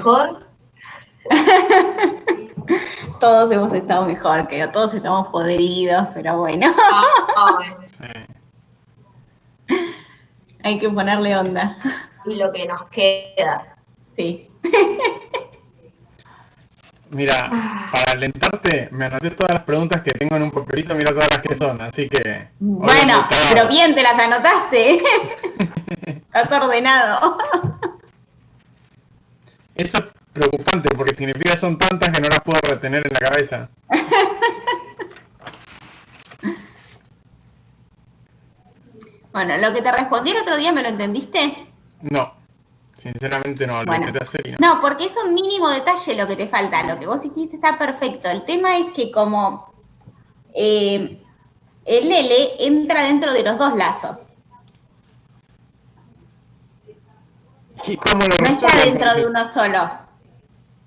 mejor. Todos hemos estado mejor, que todos estamos podridos, pero bueno. Sí. Hay que ponerle onda. Y lo que nos queda. Sí. Mira, para alentarte, me anoté todas las preguntas que tengo en un papelito, mira todas las que son, así que... Bueno, pero bien te las anotaste. Estás ordenado. Eso es preocupante, porque significa que son tantas que no las puedo retener en la cabeza. Bueno, lo que te respondí el otro día, ¿me lo entendiste? No, sinceramente no, lo Bueno, intenté hacer y no. no, porque es un mínimo detalle lo que te falta. Lo que vos hiciste está perfecto. El tema es que como el L entra dentro de los dos lazos. ¿Y cómo lo No está resuelvo, dentro entonces? de uno solo.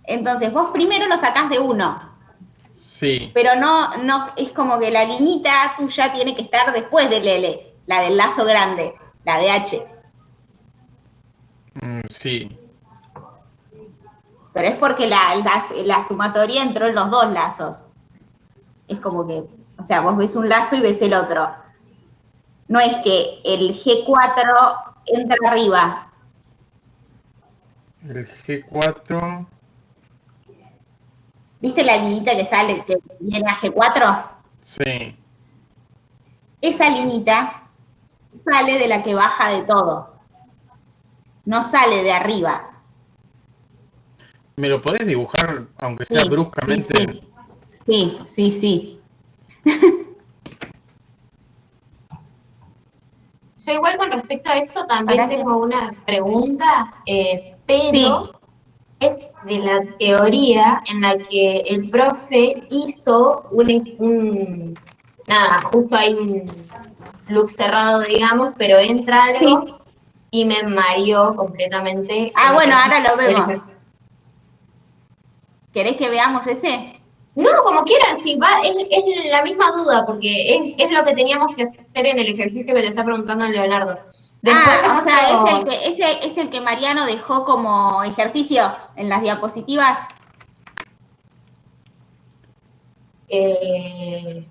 Entonces, vos primero lo sacás de uno. Sí. Pero no, es como que la liñita tuya tiene que estar después del L, la del lazo grande, la de H. Sí. Pero es porque la sumatoria entró en los dos lazos. Es como que, o sea, vos ves un lazo y ves el otro. No es que el G4 entra arriba. El G4... ¿Viste la liñita que sale, que viene a G4? Sí. Esa liñita sale de la que baja de todo. No sale de arriba. ¿Me lo podés dibujar, aunque sea bruscamente? Sí. Yo igual con respecto a esto también tengo una pregunta, pero sí. es de la teoría en la que el profe hizo nada, justo hay un loop cerrado, digamos, pero entra algo y me mareó completamente. Ah, bueno, ahora lo vemos. ¿Querés que veamos ese? No, como quieran, sí, es la misma duda, porque es lo que teníamos que hacer en el ejercicio que te está preguntando Leonardo. Después o sea, es el que Mariano dejó como ejercicio en las diapositivas. El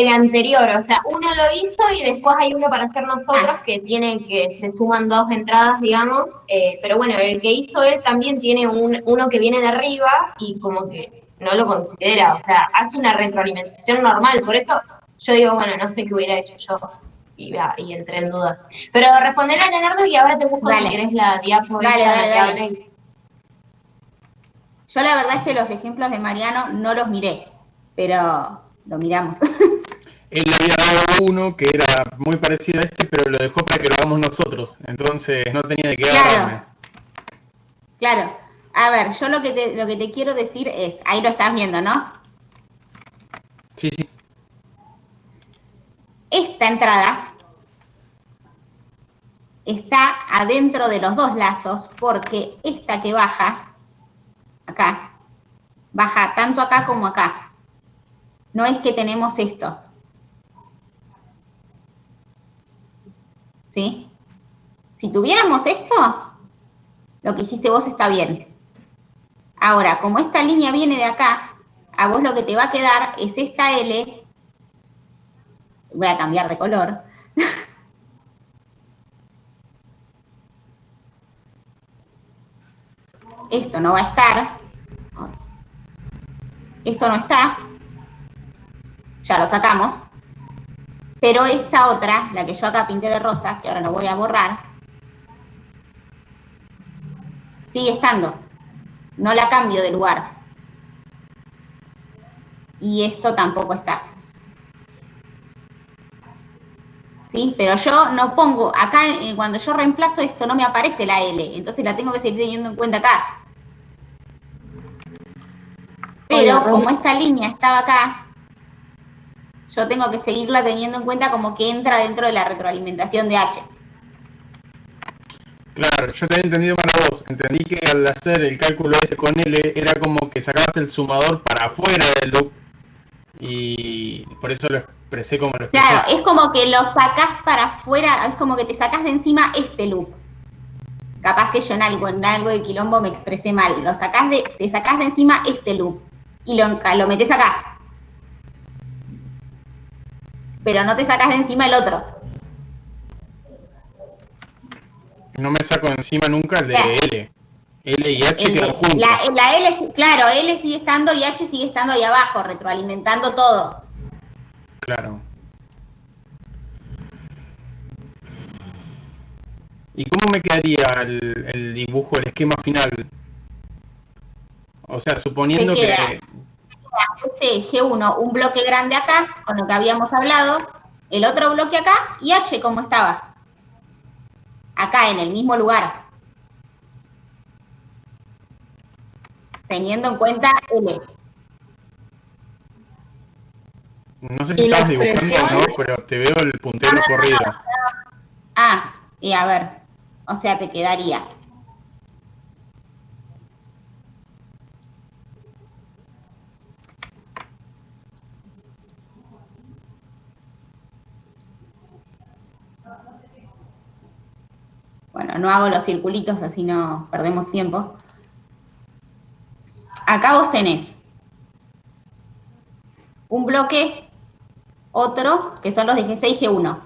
anterior, o sea, uno lo hizo y después hay uno para hacer nosotros que se suman dos entradas, digamos, pero bueno, el que hizo él también tiene uno que viene de arriba y como que no lo considera, o sea, hace una retroalimentación normal, por eso yo digo, bueno, no sé qué hubiera hecho yo y entré en duda. Pero responder a Leonardo y ahora te busco si querés la diapo Dale. que hablé. Yo la verdad es que los ejemplos de Mariano no los miré, pero lo miramos. Él había dado uno que era muy parecido a este, pero lo dejó para que lo hagamos nosotros. Entonces no tenía de qué agarrarme. Claro. A ver, yo lo que te quiero decir es, ahí lo estás viendo, ¿no? Sí. Esta entrada está adentro de los dos lazos porque esta que baja, acá, baja tanto acá como acá. No es que tenemos esto. ¿Sí? Si tuviéramos esto, lo que hiciste vos está bien. Ahora, como esta línea viene de acá, a vos lo que te va a quedar es esta L. Voy a cambiar de color. Esto no va a estar. Esto no está. Ya lo sacamos. Pero esta otra, la que yo acá pinté de rosa, que ahora lo voy a borrar, sigue estando. No la cambio de lugar. Y esto tampoco está. ¿Sí? Pero yo no pongo, acá cuando yo reemplazo esto no me aparece la L, entonces la tengo que seguir teniendo en cuenta acá. Pero como esta línea estaba acá, yo tengo que seguirla teniendo en cuenta como que entra dentro de la retroalimentación de H. Claro, yo te había entendido para vos. Entendí que al hacer el cálculo ese con L era como que sacabas el sumador para afuera del loop y por eso lo expresé como lo expresé. Claro, es como que lo sacás para afuera, es como que te sacás de encima este loop. capaz que yo en algo de quilombo me expresé mal. Te sacás de encima este loop y lo metés acá. Pero no te sacás de encima el otro. No me saco de encima nunca el de L. L y H quedan juntos. La L, claro, L sigue estando y H sigue estando ahí abajo, retroalimentando todo. Claro. ¿Y cómo me quedaría el dibujo, el esquema final? O sea, suponiendo que... Ese G1, un bloque grande acá, con lo que habíamos hablado, el otro bloque acá, y H como estaba. Acá, en el mismo lugar. Teniendo en cuenta L. No sé si estabas dibujando o no, pero te veo el puntero corrido. Y a ver, o sea, te quedaría. Bueno, no hago los circulitos, así no perdemos tiempo. Acá vos tenés un bloque, otro, que son los de G6 y G1.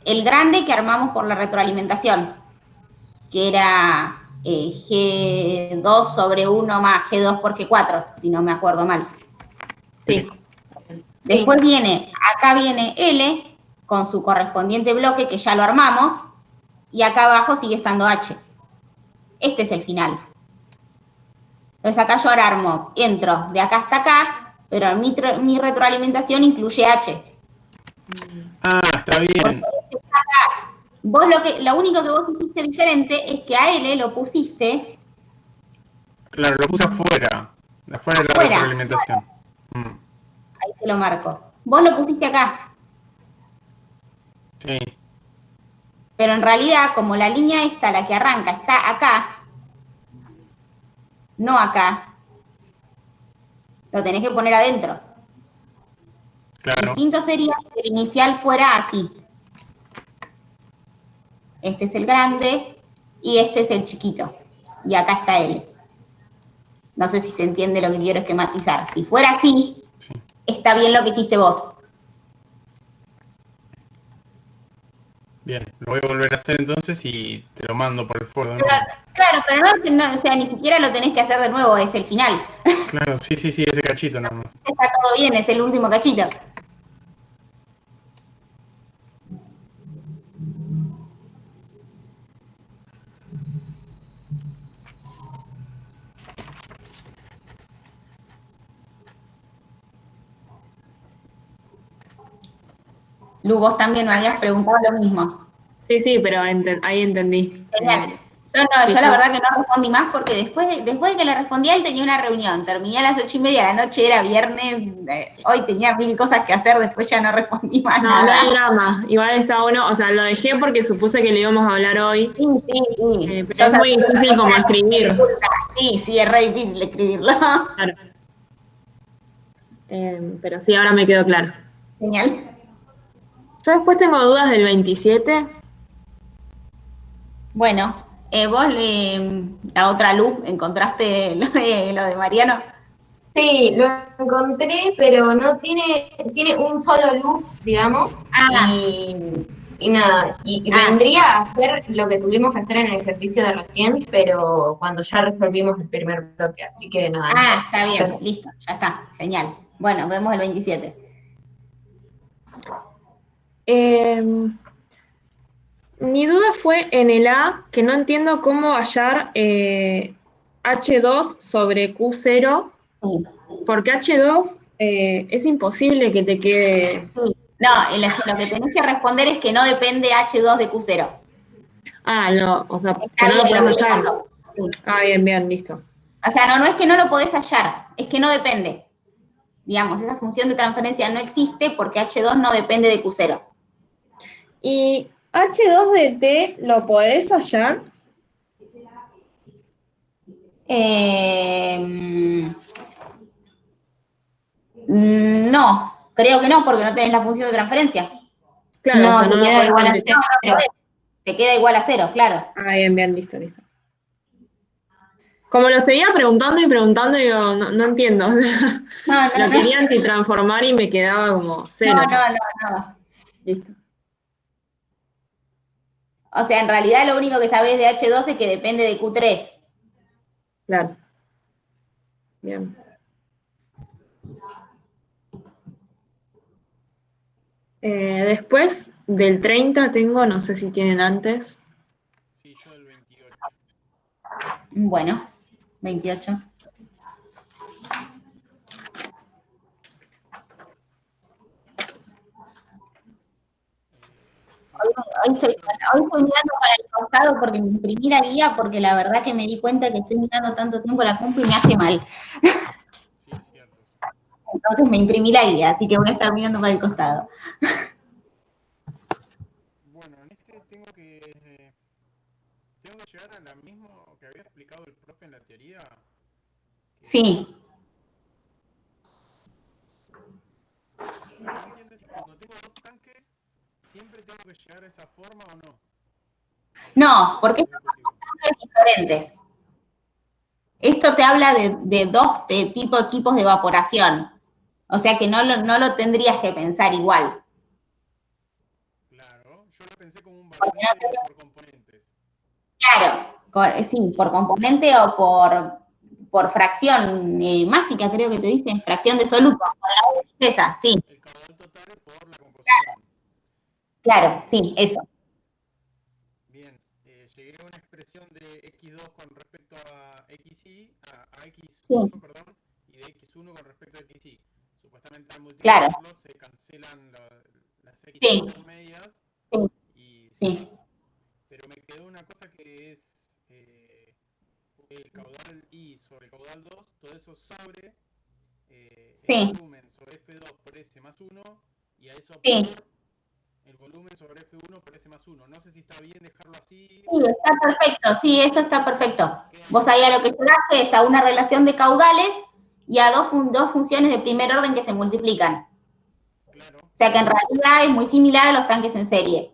El grande que armamos por la retroalimentación, que era G2 sobre 1 más G2 por G4, si no me acuerdo mal. Sí. Después acá viene L, con su correspondiente bloque, que ya lo armamos, y acá abajo sigue estando H. Este es el final. Entonces acá yo ahora entro de acá hasta acá, pero mi retroalimentación incluye H. Está bien. Vos lo único que vos hiciste diferente es que a L lo pusiste... Claro, lo puse afuera de la retroalimentación. Ahí te lo marco. Vos lo pusiste acá. Sí. Pero en realidad, como la línea esta, la que arranca, está acá, no acá, lo tenés que poner adentro. Claro. Distinto sería que el inicial fuera así. Este es el grande y este es el chiquito. Y acá está L. No sé si se entiende lo que quiero esquematizar. Si fuera así, sí, está bien lo que hiciste vos. Bien, lo voy a volver a hacer entonces y te lo mando por el foro. Claro, pero no, o sea, ni siquiera lo tenés que hacer de nuevo, es el final. Claro, sí, ese cachito nada más. Está todo bien, es el último cachito. Lu, vos también me habías preguntado lo mismo. Sí, pero ahí entendí. Genial. Yo la verdad que no respondí más porque después de que le respondí a él tenía una reunión. Terminé a las 8:30 de la noche, era viernes. Hoy tenía 1000 cosas que hacer, después ya no respondí más No, nada. no hay drama. Igual está bueno, o sea, lo dejé porque supuse que le íbamos a hablar hoy. Sí. Pero es muy difícil como escribir. Sí, es re difícil escribirlo. Claro. Pero sí, ahora me quedó claro. Genial. Yo después tengo dudas del 27. Bueno, vos, la otra Lu, ¿encontraste lo de Mariano? Sí, lo encontré, pero no tiene un solo loop, digamos, y nada, y vendría a hacer lo que tuvimos que hacer en el ejercicio de recién, pero cuando ya resolvimos el primer bloque, así que nada. Está bien, listo, ya está, genial. Bueno, vemos el 27. Mi duda fue en el A, que no entiendo cómo hallar H2 sobre Q0, porque H2 es imposible que te quede... No, lo que tenés que responder es que no depende H2 de Q0. No, o sea, Está que no lo bien, podemos que hallar. pasó. Bien, listo. O sea, no es que no lo podés hallar, es que no depende. Digamos, esa función de transferencia no existe porque H2 no depende de Q0. ¿Y H2 de T lo podés hallar? No, creo que no, porque no tenés la función de transferencia. Claro, No, o sea, no te lo queda podés igual a complicar. cero. te queda igual a 0, claro. Ah, bien, listo. Como lo seguía preguntando y preguntando, digo, no entiendo. O sea, No, lo quería antitransformar y me quedaba como 0. No. Listo. O sea, en realidad lo único que sabés de H2 es que depende de Q3. Claro. Bien. Después del 30 tengo, no sé si tienen antes. Sí, yo del 28. Bueno, 28. Hoy estoy mirando para el costado porque me imprimí la guía, porque la verdad que me di cuenta que estoy mirando tanto tiempo la compu y me hace mal. Sí, es cierto. Entonces me imprimí la guía, así que voy a estar mirando para el costado. Bueno, en este tengo que llegar a lo mismo que había explicado el profe en la teoría. Sí. Lo que no entiendo es si cuando tengo dos tanques, siempre tengo que llegar a esa forma o no. No, porque estos son tanques diferentes. Esto te habla de dos tipo de equipos de evaporación. O sea que no lo tendrías que pensar igual. Claro, yo lo pensé como un balance por componentes. Claro, sí, por componente o por fracción másica, creo que te dicen, fracción de soluto. Esa, sí, El caudal total por la composición. claro, sí, eso. Bien, llegué a una expresión de x2 con respecto a a Sí, x1, perdón, y de x1 con respecto a xy. Supuestamente al claro, multiplicarlos se cancelan las x sí, intermedias, sí, y, sí, pero me quedó una cosa que es el caudal I sobre el caudal 2, todo eso sobre el sí, volumen sobre F2 por S más 1, y a eso sí. por el volumen sobre F1 por S más 1. No sé si está bien dejarlo así Sí, o está perfecto, sí, eso está perfecto. queda Vos muy ahí a lo que extenso. llegaste es a una relación de caudales y a dos funciones de primer orden que se multiplican. Claro, O sea que en realidad es muy similar a los tanques en serie,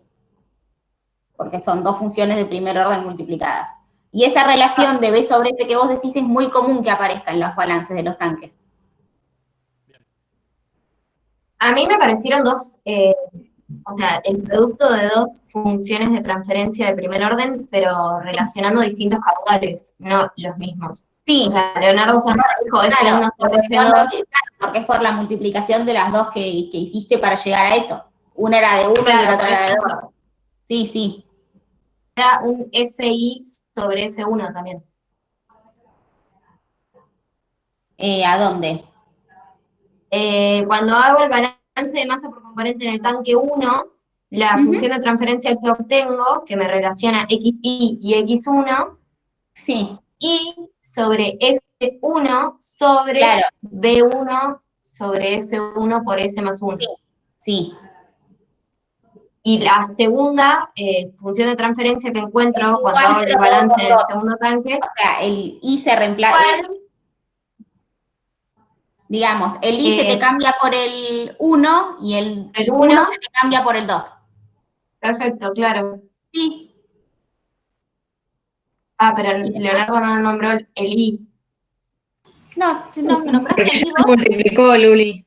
porque son dos funciones de primer orden multiplicadas. Y esa relación de B sobre F que vos decís es muy común que aparezca en los balances de los tanques. bien. A mí me parecieron o sea, el producto de dos funciones de transferencia de primer orden, pero relacionando distintos caudales, no los mismos. O Sí, sea, Leonardo Serrano dijo claro, F1 sobre porque son F2. porque es por la multiplicación de las dos que hiciste para llegar a eso. Una era de uno y la Claro, otra por era de dos. eso Sí, sí. era un FI sobre F1 también. ¿A dónde? Cuando hago el balance de masa por componente en el tanque 1, la Ujú, función de transferencia que obtengo, que me relaciona XI y X1, sí, y sobre F1 sobre claro, B1 sobre F1 por S más 1. sí. Y la segunda función de transferencia que Es encuentro cuando igual, hago el pero dos balance por en el dos. segundo tanque, O sea, el I se reemplaza, igual, digamos, el I se te cambia por el uno y el el 1 1, se te cambia por el 2. perfecto, claro. Sí. Ah, pero Y después, Leonardo no nombró el I. no, si no me nombraste Porque el ya I los vos. multiplicó, Luli.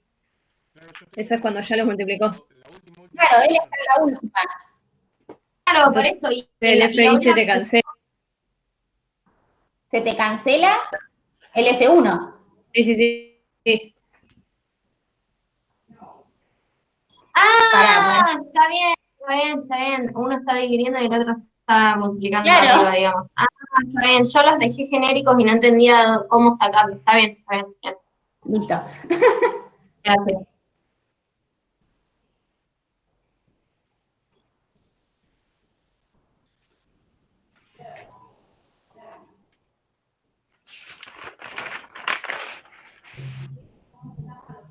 Claro, yo estoy Eso es cuando ya los multiplicó. la última Claro, él está expresión. en la última. Claro, por Entonces eso. el Y la FI se última te cancela. Se te cancela el F1. Sí. Para, Está bien. Uno está dividiendo y el otro está multiplicando arriba, claro. digamos. Ah, está bien. Yo los dejé genéricos y no entendía cómo sacarlos. Está bien, bien. Listo. Gracias.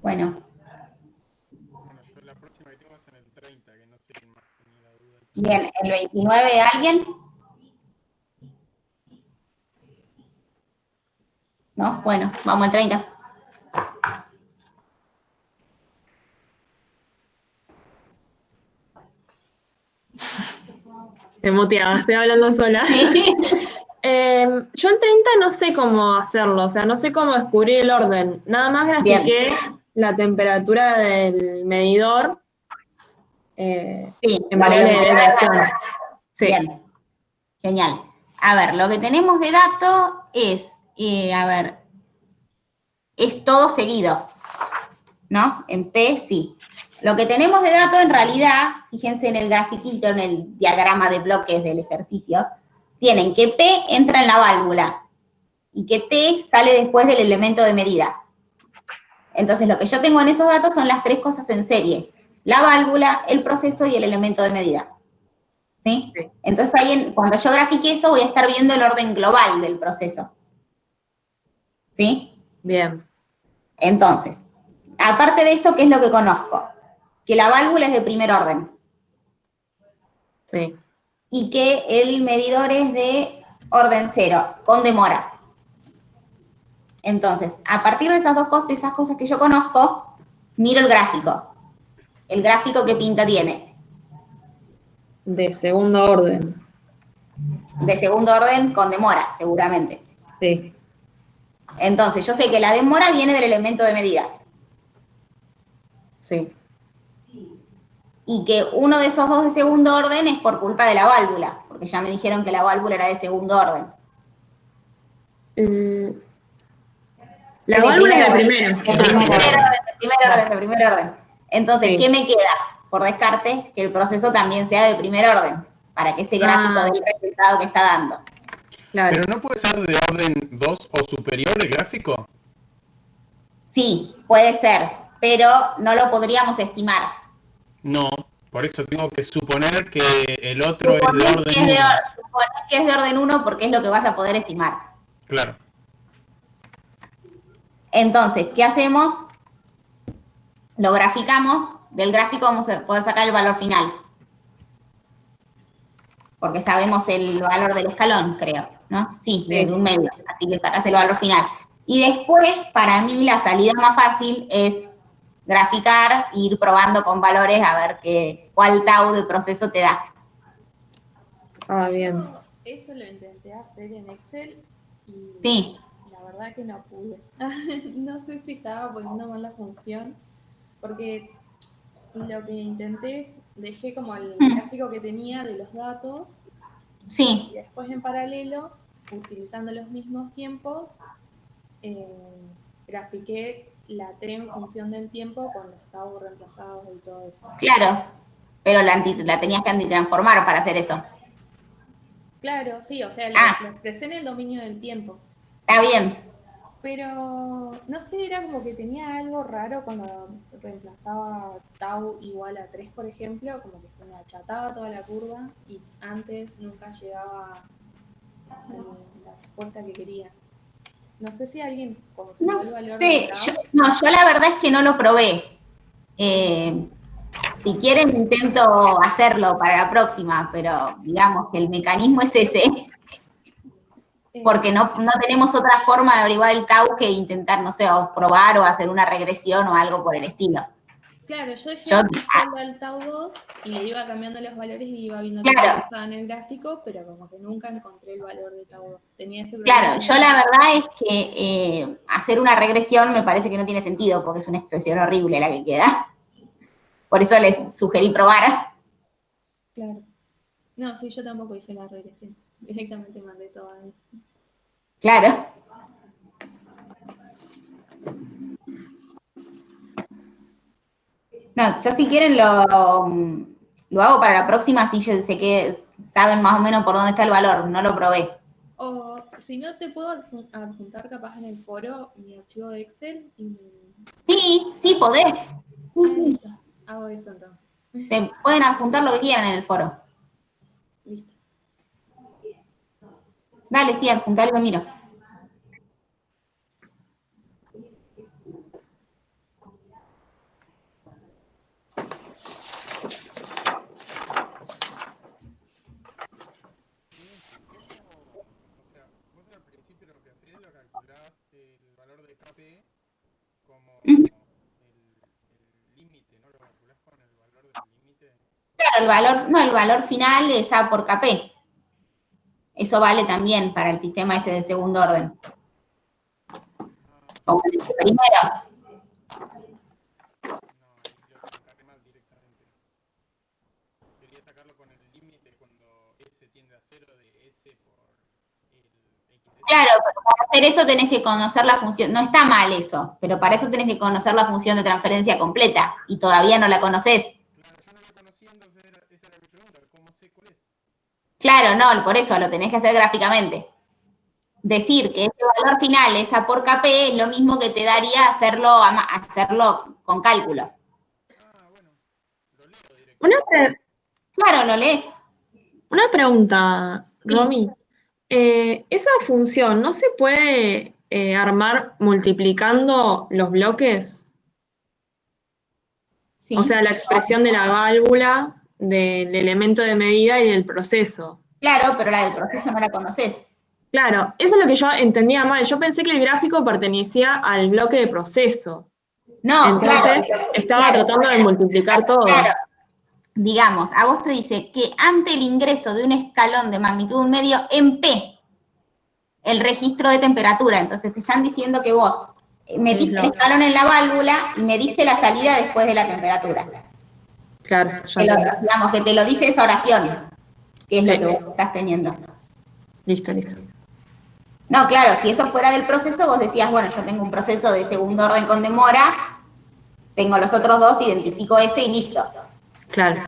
Bueno, Bueno, yo la próxima que tengo es en el 30, que no sé quién más tenía la duda. bien, el 29, ¿alguien? ¿No? Bueno, vamos al 30. Te muteaba, estoy hablando sola. Yo en 30 no sé cómo hacerlo, o sea, no sé cómo descubrir el orden. Nada más grafiqué la temperatura del medidor Sí, en de lo variable que de te da el desviación. dato. Sí, Bien, genial. A ver, lo que tenemos de dato es, es todo seguido, ¿no? En P sí. Lo que tenemos de dato en realidad, fíjense en el grafiquito, en el diagrama de bloques del ejercicio, tienen que P entra en la válvula y que T sale después del elemento de medida. Entonces, lo que yo tengo en esos datos son las tres cosas en serie: la válvula, el proceso y el elemento de medida. ¿Sí? sí, Entonces, ahí cuando yo grafique eso, voy a estar viendo el orden global del proceso. ¿Sí? bien, Entonces, aparte de eso, ¿qué es lo que conozco? Que la válvula es de primer orden sí. y que el medidor es de orden cero, con demora. Entonces, a partir de esas dos cosas, de esas cosas que yo conozco, miro el gráfico. El gráfico que pinta tiene. De segundo orden. De segundo orden con demora, seguramente. Sí, Entonces, yo sé que la demora viene del elemento de medida. sí. Y que uno de esos dos de segundo orden es por culpa de la válvula, porque ya me dijeron que la válvula era de segundo orden. La Es de válvula primer es de orden. primero. De primer orden. De primer orden, de primer orden. Entonces, Sí. ¿qué me queda? Por descarte, que el proceso también sea de primer orden, para que ese gráfico Ah, dé el resultado que está dando. claro. Pero no puede ser de orden 2 o superior el gráfico. Sí, puede ser, pero no lo podríamos estimar. No, por eso tengo que suponer que el otro es de Suponer orden uno. que es de orden 1 porque es lo que vas a poder estimar. Claro. Entonces, ¿qué hacemos? Lo graficamos, del gráfico vamos a poder sacar el valor final. Porque sabemos el valor del escalón, creo, ¿no? Sí, desde un medio, así que sacas el valor final. Y después, para mí, la salida más fácil es graficar e ir probando con valores a ver cuál tau de proceso te da. Ah, bien. Yo eso lo intenté hacer en Excel y Sí, la verdad que no pude. No sé si estaba poniendo mal la función, porque lo que intenté, dejé como el gráfico que tenía de los datos y sí, después en paralelo, utilizando los mismos tiempos, eh, grafiqué la T en función del tiempo con los tau reemplazados y todo eso. claro. Pero la tenías que antitransformar para hacer eso. Claro, sí, o sea, lo Ah, expresé en el dominio del tiempo. está bien. Pero no sé, era como que tenía algo raro cuando reemplazaba tau igual a 3 por ejemplo, como que se me achataba toda la curva y antes nunca llegaba a la respuesta que quería. No sé si alguien No consiguió el valor de sé, tau. yo la verdad es que no lo probé. Si quieren intento hacerlo para la próxima, pero digamos que el mecanismo es ese, porque no tenemos otra forma de averiguar el tau que intentar, no sé, o probar o hacer una regresión o algo por el estilo. Claro, yo dejé Yo, registrando al tau 2 y le iba cambiando los valores y iba viendo qué claro, pasaba en el gráfico, pero como que nunca encontré el valor de tau 2. Tenía ese problema claro, en yo el... la verdad es que hacer una regresión me parece que no tiene sentido, porque es una expresión horrible la que queda. Por eso les sugerí probar. Claro. No, sí, yo tampoco hice la regresión. Directamente mandé todo a mí. Claro. No, yo si quieren lo hago para la próxima, así yo sé que saben más o menos por dónde está el valor, no lo probé. O si no, te puedo adjuntar capaz en el foro mi archivo de Excel y... Sí, podés. Ah, listo. Hago eso entonces. Te pueden adjuntar lo que quieran en el foro. Listo. Dale, sí, adjuntar y lo miro. O sea, vos al principio lo que hacés lo calculás el valor de KP como el límite, ¿no? Lo calculás con el valor del límite. Claro, el valor final es A por KP. Eso vale también para el sistema ese de segundo orden. Como en el primero. Quería sacarlo con el límite cuando S tiende a 0 de S por el X. Claro, pero para hacer eso tenés que conocer la función. No está mal eso, pero para eso tenés que conocer la función de transferencia completa. Y todavía no la conocés. Claro, yo no lo conocía, entonces esa era mi pregunta. ¿Cómo sé cuál es? Claro, no, por eso lo tenés que hacer gráficamente. Decir que ese valor final es A por KP es lo mismo que te daría hacerlo con cálculos. Ah, bueno, lo leo directamente. Claro, lo lees. Una pregunta, Sí. Romy. ¿Esa función no se puede armar multiplicando los bloques? Sí. O sea, la expresión de la válvula, del elemento de medida y del proceso. Claro, pero la del proceso no la conoces. Claro, eso es lo que yo entendía mal. Yo pensé que el gráfico pertenecía al bloque de proceso. No, Entonces, estaba tratando de multiplicar todo. Claro. Digamos, a vos te dice que ante el ingreso de un escalón de magnitud 1/2 en P, el registro de temperatura, entonces te están diciendo que vos metiste el escalón en la válvula y mediste la salida después de la temperatura. Claro, ya Digamos, que te lo dice esa oración, que es lo que vos estás teniendo. Listo. No, claro, si eso fuera del proceso, vos decías, bueno, yo tengo un proceso de segundo orden con demora, tengo los otros dos, identifico ese y listo. Claro.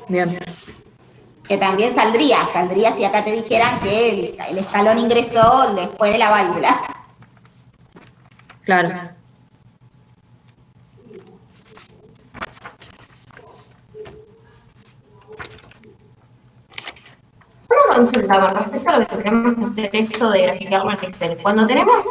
Bien. Que también saldría si acá te dijeran que el escalón ingresó después de la válvula. Claro. Una consulta con respecto a lo que tenemos que hacer esto de graficarlo en Excel. Cuando tenemos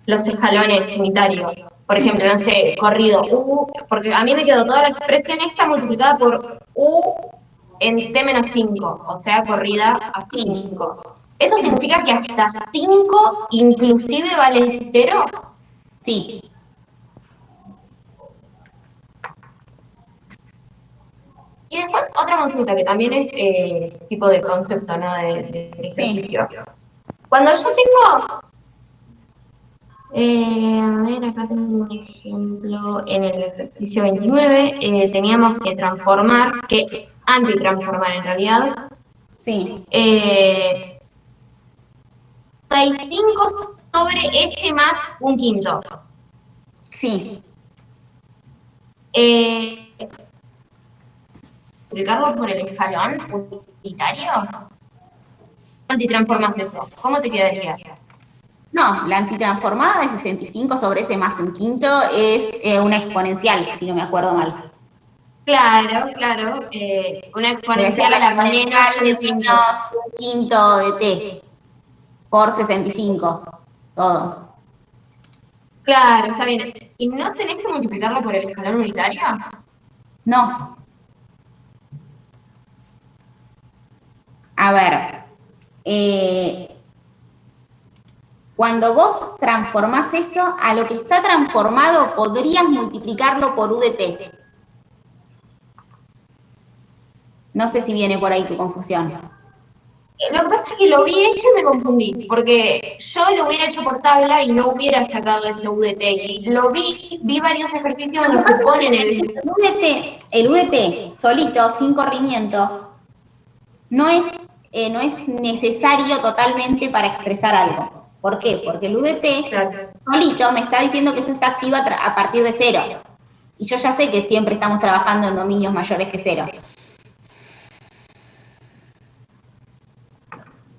los escalones unitarios, por ejemplo, no sé, corrido U, porque a mí me quedó toda la expresión esta multiplicada por U en T-5, o sea, corrida a 5. ¿Eso significa que hasta 5 inclusive vale 0? Sí. Y después otra consulta que también es tipo de concepto, ¿no? De ejercicio. Cuando yo tengo, a ver, acá tengo un ejemplo, en el ejercicio 29 teníamos que transformar, antitransformar en realidad, Sí. 35 sobre S más un quinto. Sí. ¿Multiplicarlo por el escalón unitario? ¿Antitransformas eso? ¿Cómo te quedaría? No, la antitransformada de 65 sobre S más un quinto es una exponencial, si no me acuerdo mal. Claro. Una exponencial a la menos de menos un quinto de T por 65. Todo. Claro, está bien. ¿Y no tenés que multiplicarlo por el escalón unitario? No. A ver. Cuando vos transformás eso, a lo que está transformado podrías multiplicarlo por U de T. No sé si viene por ahí tu confusión. Lo que pasa es que lo vi hecho y me confundí, porque yo lo hubiera hecho por tabla y no hubiera sacado ese UDT. Y lo vi varios ejercicios en los que ponen el UDT solito, sin corrimiento, no es necesario totalmente para expresar algo. ¿Por qué? Porque el UDT solito me está diciendo que eso está activo a partir de 0. Y yo ya sé que siempre estamos trabajando en dominios mayores que 0.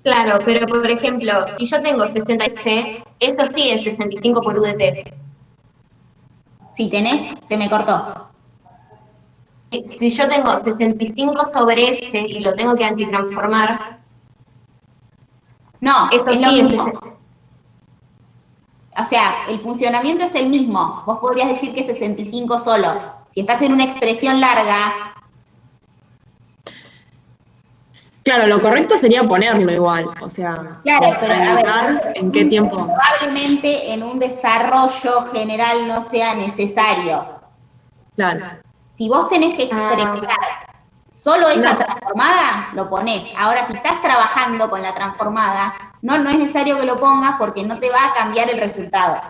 Claro, pero por ejemplo, si yo tengo 60C, eso sí es 65 por UDT. Si tenés, se me cortó. Si yo tengo 65 sobre S y lo tengo que antitransformar, no, eso es sí lo es mismo. O sea, el funcionamiento es el mismo. Vos podrías decir que 65 solo. Si estás en una expresión larga, Claro, lo correcto sería ponerlo igual, o sea, Claro, pero a indicar ver, en qué tiempo. probablemente en un desarrollo general no sea necesario. Claro. Si vos tenés que expresar solo esa No. transformada, lo ponés. Ahora, si estás trabajando con la transformada, no es necesario que lo pongas porque no te va a cambiar el resultado.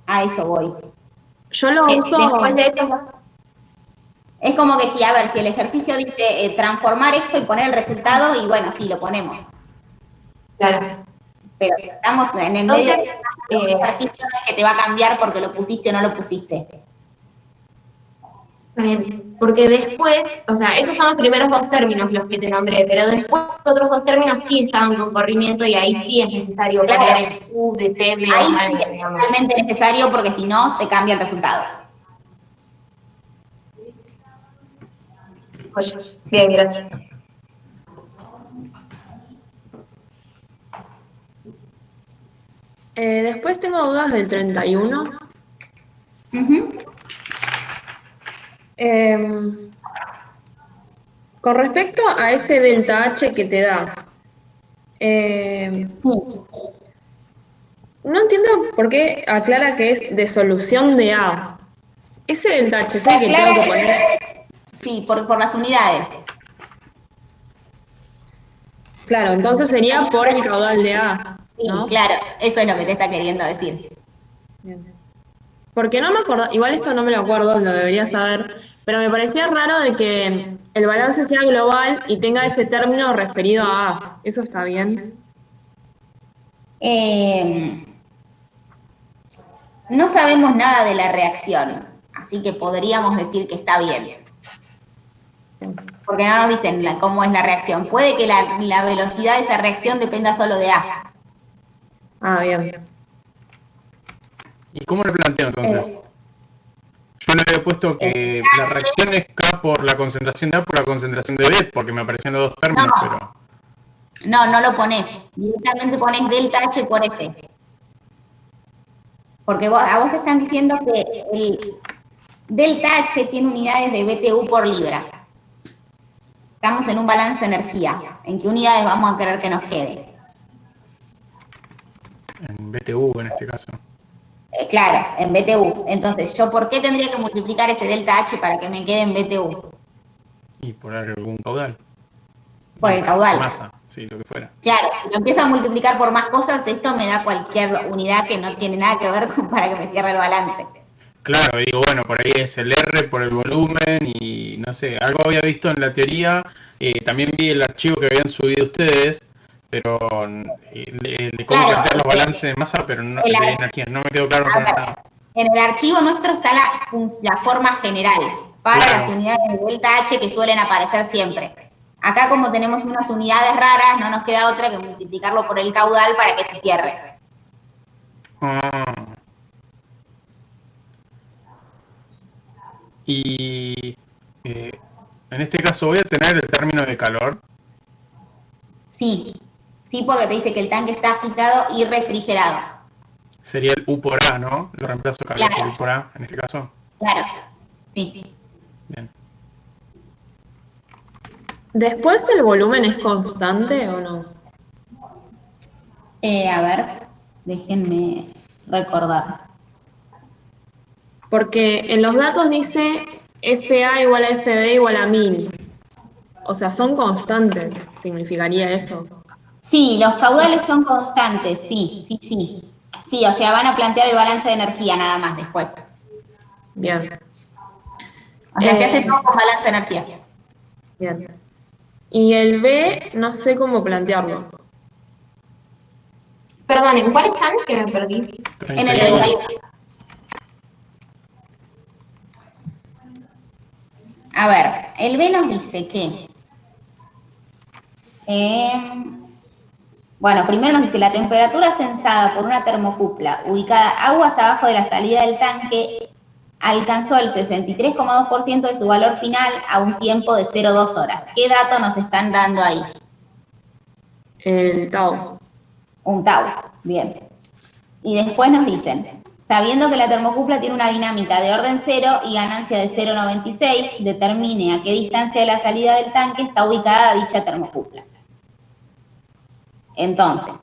A eso voy. Yo lo uso. Después de eso, Es como que si, a ver, si el ejercicio dice transformar esto y poner el resultado, y bueno, sí, lo ponemos. claro. Pero estamos en el medio Entonces, de ejercicio que te va a cambiar porque lo pusiste o no lo pusiste. está bien, porque después, o sea, esos son los primeros dos términos los que te nombré, pero después los otros dos términos sí estaban con corrimiento y ahí sí es necesario poner el Q de teme o Ahí sí alguien, es digamos. totalmente necesario porque si no, te cambia el resultado. Oye, bien, gracias. Después tengo dudas del 31. Ujú. Con respecto a ese delta H que te da, no entiendo por qué aclara que es de solución de A. Ese delta H es el que tengo que poner. Sí, por las unidades. Claro, entonces sería por el caudal de A, Sí, ¿no? claro, eso es lo que te está queriendo decir. Bien. Porque no me acuerdo, igual esto no me lo acuerdo, lo debería saber, pero me parecía raro de que el balance sea global y tenga ese término referido a A. ¿Eso está bien? No sabemos nada de la reacción, así que podríamos decir que está bien. Porque no nos dicen cómo es la reacción. Puede que la velocidad de esa reacción dependa solo de A. Ah, bien. ¿Y cómo lo planteo entonces? Yo le había puesto que la reacción es K por la concentración de A por la concentración de B, porque me aparecían los dos términos, pero... No lo pones. Directamente pones delta H por F. Porque a vos te están diciendo que el delta H tiene unidades de BTU por libra. Estamos en un balance de energía. ¿En qué unidades vamos a querer que nos quede? En BTU en este caso. Claro, en BTU. Entonces, ¿yo por qué tendría que multiplicar ese delta H para que me quede en BTU? Y por algún caudal. Por el caudal. Masa, sí, lo que fuera. Claro, si lo empiezo a multiplicar por más cosas, esto me da cualquier unidad que no tiene nada que ver con para que me cierre el balance. Claro, digo, bueno, por ahí es el R por el volumen y no sé, algo había visto en la teoría, también vi el archivo que habían subido ustedes, pero de cómo plantear los balances de masa, pero no, de energía, no me quedó claro para nada. En el archivo nuestro está la forma general para las unidades de delta H que suelen aparecer siempre. Acá como tenemos unas unidades raras, no nos queda otra que multiplicarlo por el caudal para que se cierre. Y en este caso voy a tener el término de calor. Sí, porque te dice que el tanque está agitado y refrigerado. Sería el U por A, ¿no? Lo reemplazo calor por U por A en este caso. Claro, sí. Bien. ¿Después el volumen es constante o no? A ver, déjenme recordar. Porque en los datos dice FA igual a FB igual a 1000. O sea, son constantes, significaría eso. Sí, los caudales son constantes, sí. Sí, o sea, van a plantear el balance de energía nada más después. Bien. O sea, se hace todo con balance de energía. Bien. Y el B, no sé cómo plantearlo. Perdón, ¿en cuál están? Que me perdí. En el 31. A ver, el B nos dice que... bueno, primero nos dice, la temperatura sensada por una termocupla ubicada aguas abajo de la salida del tanque alcanzó el 63,2% de su valor final a un tiempo de 0,2 horas. ¿Qué dato nos están dando ahí? El tau. Un tau, bien. Y después nos dicen, Sabiendo que la termocupla tiene una dinámica de orden 0 y ganancia de 0,96, determine a qué distancia de la salida del tanque está ubicada dicha termocupla. Entonces,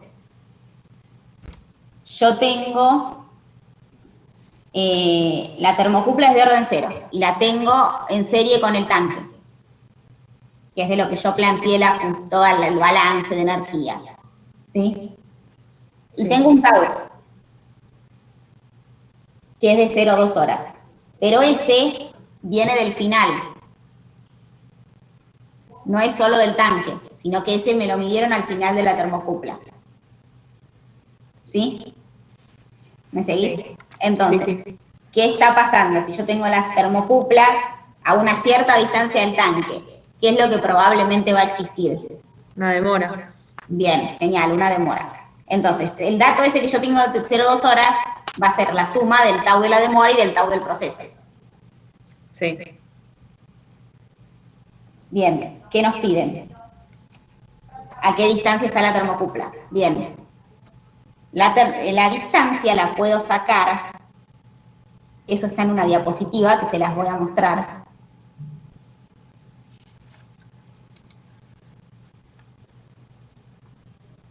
yo tengo, la termocupla es de orden 0 y la tengo en serie con el tanque, que es de lo que yo planteé todo el balance de energía. ¿Sí? Y tengo un tau, que es de 0,2 horas. Pero ese viene del final. No es solo del tanque, sino que ese me lo midieron al final de la termocupla. ¿Sí? ¿Me seguís? Entonces, ¿qué está pasando? Si yo tengo la termocupla a una cierta distancia del tanque, ¿qué es lo que probablemente va a existir? Una demora. Bien, genial, una demora. Entonces, el dato ese que yo tengo de 0,2 horas va a ser la suma del tau de la demora y del tau del proceso. Sí. Bien, ¿qué nos piden? ¿A qué distancia está la termocupla? Bien. La distancia la puedo sacar. Eso está en una diapositiva que se las voy a mostrar.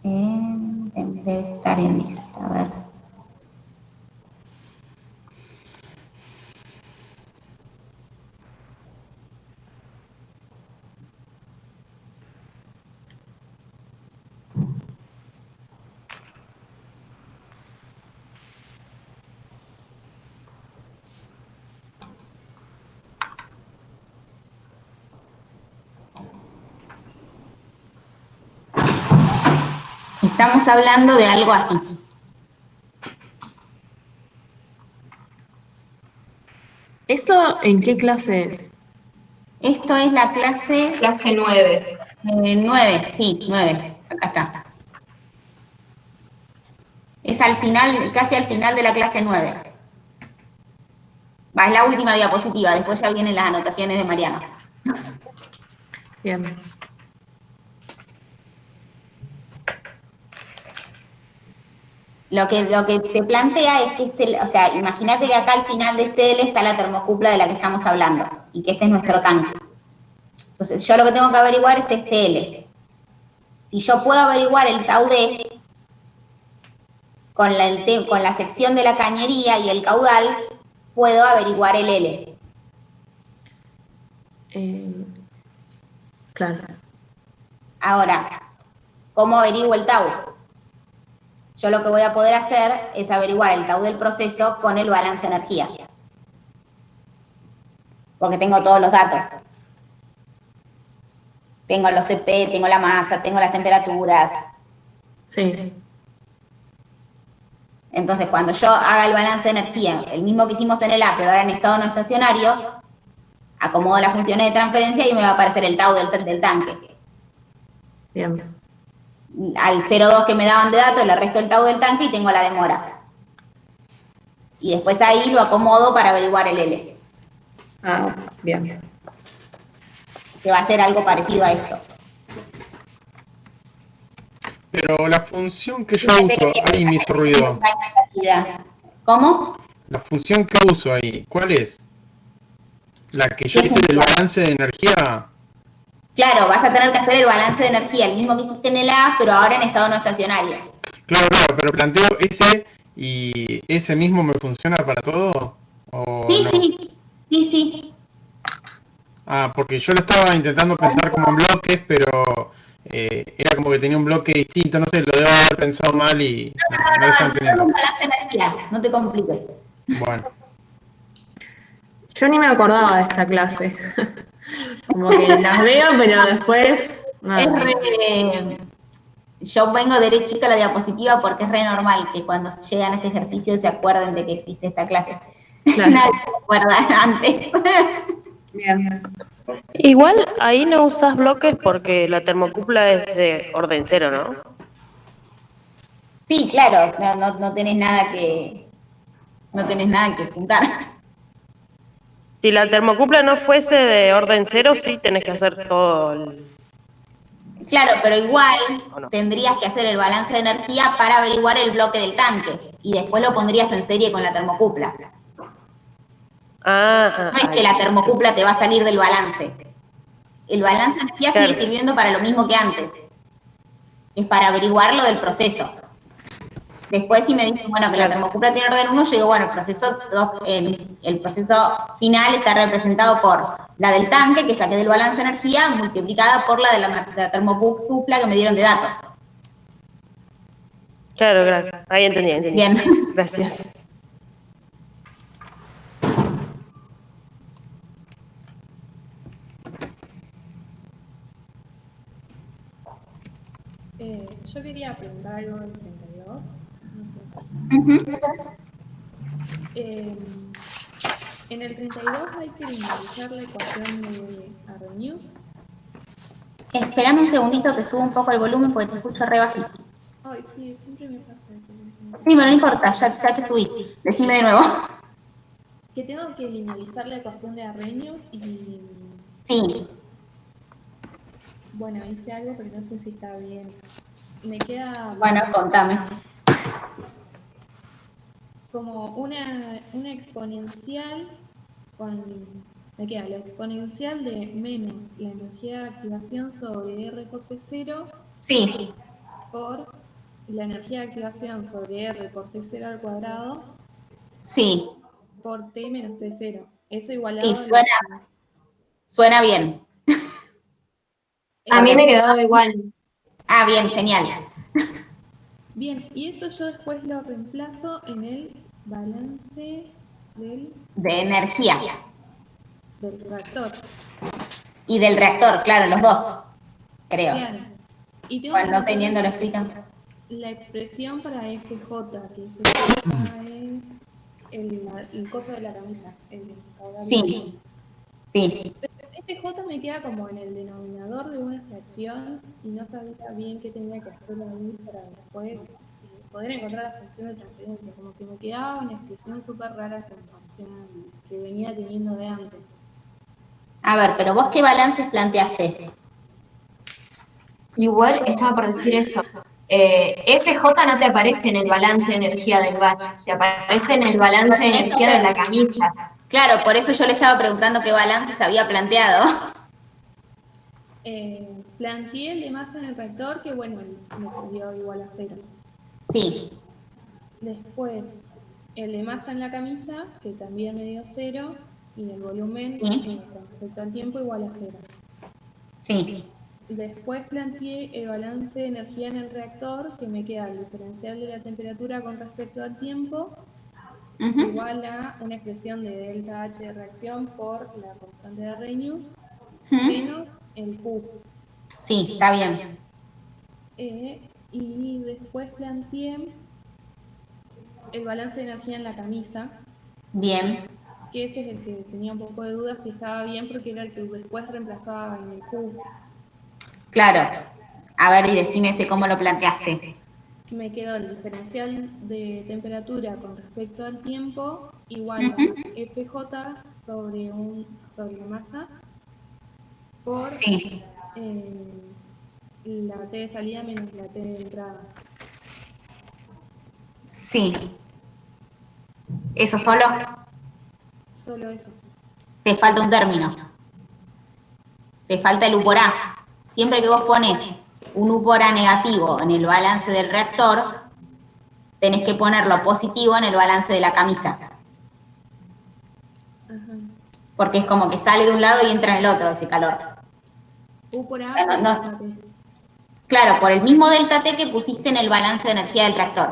Debe estar en esta, a ver. Estamos hablando de algo así. ¿Eso en qué clase es? Esto es la clase Clase 9. 9, sí, 9. Acá está. Es al final, casi al final de la clase 9. Va, es la última diapositiva, después ya vienen las anotaciones de Mariano. Bien. Lo que se plantea es que o sea, imagínate que acá al final de este L está la termocupla de la que estamos hablando y que este es nuestro tanque. Entonces, yo lo que tengo que averiguar es este L. Si yo puedo averiguar el tau D con la sección de la cañería y el caudal, puedo averiguar el L. Claro. Ahora, ¿cómo averiguo el tau? Yo lo que voy a poder hacer es averiguar el tau del proceso con el balance de energía. Porque tengo todos los datos. Tengo los CP, tengo la masa, tengo las temperaturas. Sí. Entonces, cuando yo haga el balance de energía, el mismo que hicimos en el A, pero ahora en estado no estacionario, acomodo las funciones de transferencia y me va a aparecer el tau del tanque. Bien. Al 0,2 que me daban de datos, le resto el tau del tanque y tengo la demora. Y después ahí lo acomodo para averiguar el L, Ah, bien. que va a ser algo parecido a esto. Pero la función que yo uso ahí me hizo ruido. ¿Cómo? La función que uso ahí, ¿cuál es? ¿La que yo hice del balance de energía? Claro, vas a tener que hacer el balance de energía, el mismo que hiciste en el A, pero ahora en estado no estacionario. Claro, pero planteo ese y ese mismo me funciona para todo. ¿O Sí, no? sí. Ah, porque yo lo estaba intentando pensar como en bloques, pero era como que tenía un bloque distinto, no sé, lo debo haber pensado mal y no lo estaba Solo entendiendo. un balance de energía, no te compliques. Bueno, Yo ni me acordaba de esta clase. Como que las veo, pero después. Nada. Es yo vengo derechito a la diapositiva porque es re normal que cuando llegan a este ejercicio se acuerden de que existe esta clase. Claro. Nadie se acuerda antes. Bien. Igual ahí no usas bloques porque la termocupla es de orden 0, ¿no? Sí, claro, no tenés nada que juntar. Si la termocupla no fuese de orden 0, sí tenés que hacer todo el... Claro, pero igual ¿O no? tendrías que hacer el balance de energía para averiguar el bloque del tanque. y después lo pondrías en serie con la termocupla. Ah, No es que la termocupla te va a salir del balance. El balance de energía Claro. sigue sirviendo para lo mismo que antes. Es para averiguar lo del proceso. Después si me dicen, bueno, que la termocupla tiene orden 1, yo digo, bueno, el proceso final está representado por la del tanque, que saqué del balance de energía, multiplicada por la de la termocupla que me dieron de datos. claro, claro. Ahí entendí. Bien. Gracias. Yo quería preguntar algo del 32. No sé si. En el 32 hay que linealizar la ecuación de Arrhenius. Esperame un segundito que suba un poco el volumen porque te escucho re bajito. Ay, sí, siempre me pasa eso. Sí, pero no importa, ya te subí. Decime de nuevo. Que tengo que linealizar la ecuación de Arrhenius y, Sí. bueno, hice algo, pero no sé si está bien. Me queda Bueno, contame. como una exponencial me queda la exponencial de menos la energía de activación sobre R por T0 Sí, por la energía de activación sobre R por T0 al cuadrado sí, por T menos T0. Eso igualado sí, a suena bien. A mí Porque- me quedó igual. Ah, bien, genial. Bien, y eso yo después lo reemplazo en el balance De energía. del reactor. Y del reactor, claro, los dos, creo. Claro. Y tengo que Bueno, no meter teniéndolo escrito. la expresión para FJ, que FJ es el coso de la camisa, el caudal de la Sí, camisa. sí. FJ me queda como en el denominador de una fracción y no sabía bien qué tenía que hacer ahí para después poder encontrar la función de transferencia. Como que me quedaba una expresión súper rara que venía teniendo de antes. A ver, pero vos qué balances planteaste. Igual estaba por decir eso. FJ no te aparece en el balance de energía del batch, te aparece en el balance de energía de la camisa. Claro, por eso yo le estaba preguntando qué balances había planteado. Planteé el de masa en el reactor, que bueno, me dio igual a 0. Sí, Después, el de masa en la camisa, que también me dio 0, y el volumen sí, con respecto al tiempo igual a 0. sí. Después planteé el balance de energía en el reactor, que me queda el diferencial de la temperatura con respecto al tiempo, Ujú. igual a una expresión de delta H de reacción por la constante de Arrhenius, Ujú. menos el Q. Sí, está bien. Y después planteé el balance de energía en la camisa, Bien. que ese es el que tenía un poco de dudas si estaba bien porque era el que después reemplazaba en el Q. Claro. A ver, y decime ese cómo lo planteaste. Me quedó el diferencial de temperatura con respecto al tiempo igual a Ujú. FJ sobre la masa por Sí, la T de salida menos la T de entrada. sí. ¿Eso solo? Solo eso. Te falta un término. Te falta el U por A. Siempre que vos pones un U por A negativo en el balance del reactor, tenés que ponerlo positivo en el balance de la camisa. Ajá. Porque es como que sale de un lado y entra en el otro ese calor. U por A Bueno, por no. delta T. Claro, por el mismo delta T que pusiste en el balance de energía del reactor.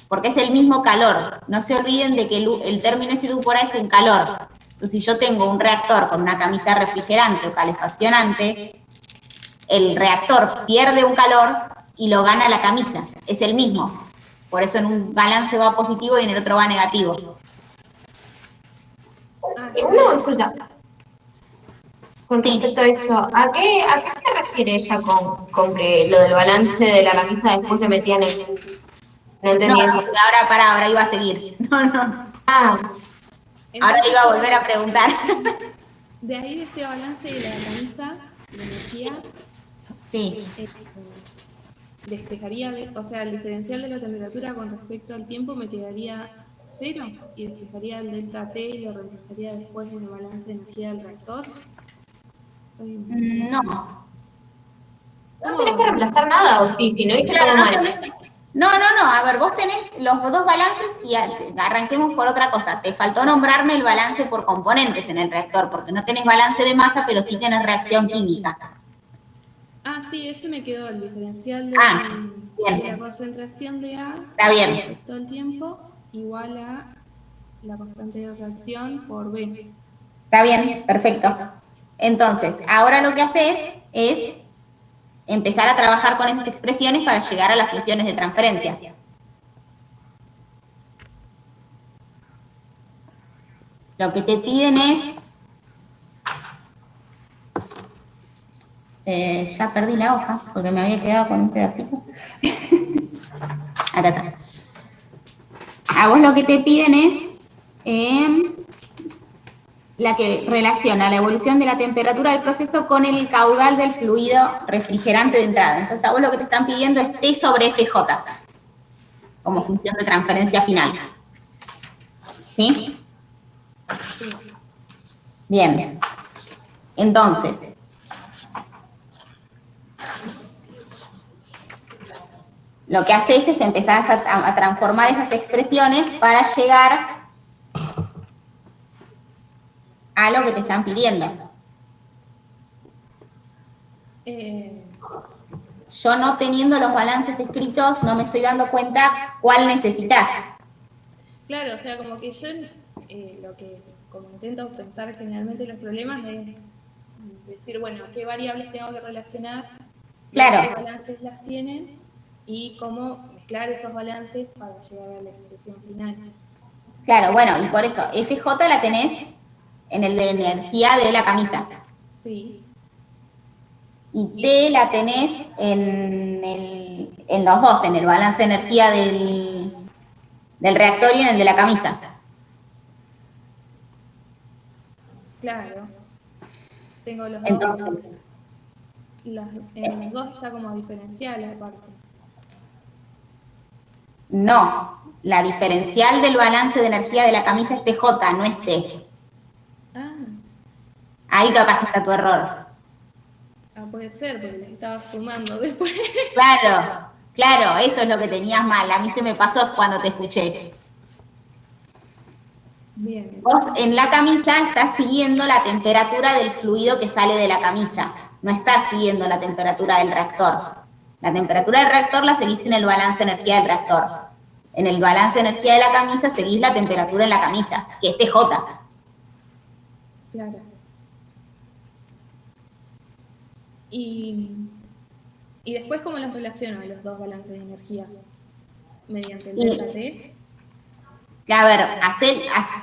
Porque es el mismo calor. No se olviden de que el término ese de U por A es un calor. Entonces, si yo tengo un reactor con una camisa refrigerante o calefaccionante, el reactor pierde un calor y lo gana la camisa. Es el mismo. Por eso en un balance va positivo y en el otro va negativo. Ah, está Una bien. consulta con Sí. respecto a eso. ¿A qué se refiere ella con que lo del balance de la camisa después lo metía en el Q? No No, entendí eso. ahora iba a seguir. No. Ah, Ahora Entonces iba a yo, volver a preguntar. de ahí de ese balance de la camisa de energía, Sí. eh, despejaría, o sea, el diferencial de la temperatura con respecto al tiempo me quedaría 0 y despejaría el delta T y lo reemplazaría después en el balance de energía del reactor. No. No tenés que reemplazar nada, o sí, si no hice Claro, todo no mal. tenés- No, a ver, vos tenés los dos balances y arranquemos por otra cosa. Te faltó nombrarme el balance por componentes en el reactor, porque no tenés balance de masa, pero sí tenés reacción química. Ah, sí, ese me quedó, el diferencial de, Bien. de la concentración de A Está bien. todo el tiempo igual a la constante de reacción por B. Está bien, perfecto. Entonces, ahora lo que haces es empezar a trabajar con esas expresiones para llegar a las funciones de transferencia. Lo que te piden es... ya perdí la hoja porque me había quedado con un pedacito. Acá está. A vos lo que te piden es la que relaciona la evolución de la temperatura del proceso con el caudal del fluido refrigerante de entrada. Entonces a vos lo que te están pidiendo es T sobre FJ como función de transferencia final. ¿Sí? Bien. Entonces, lo que haces es empezar a transformar esas expresiones para llegar a lo que te están pidiendo. Yo no teniendo los balances escritos no me estoy dando cuenta cuál necesitas. Claro, o sea, como que yo lo que como intento pensar generalmente los problemas es decir, bueno, qué variables tengo que relacionar, Claro. qué balances las tienen y cómo mezclar esos balances para llegar a la expresión final. Claro, bueno, y por eso FJ la tenés en el de energía de la camisa. Sí. Y T la tenés en los dos, en el balance de energía del reactor y en el de la camisa. Claro. Tengo los Entonces, dos. En los dos está como diferencial aparte. no, la diferencial del balance de energía de la camisa es TJ, no es T. Ah, Ahí capaz que está tu error. puede ser, porque les estaba sumando después. Claro, eso es lo que tenías mal. A mí se me pasó cuando te escuché. Bien. Vos en la camisa estás siguiendo la temperatura del fluido que sale de la camisa. No estás siguiendo la temperatura del reactor. La temperatura del reactor la seguís en el balance de energía del reactor. En el balance de energía de la camisa seguís la temperatura en la camisa, que es TJ. Claro. Y después, ¿cómo los relaciono a los dos balances de energía? ¿Mediante el delta T? A ver,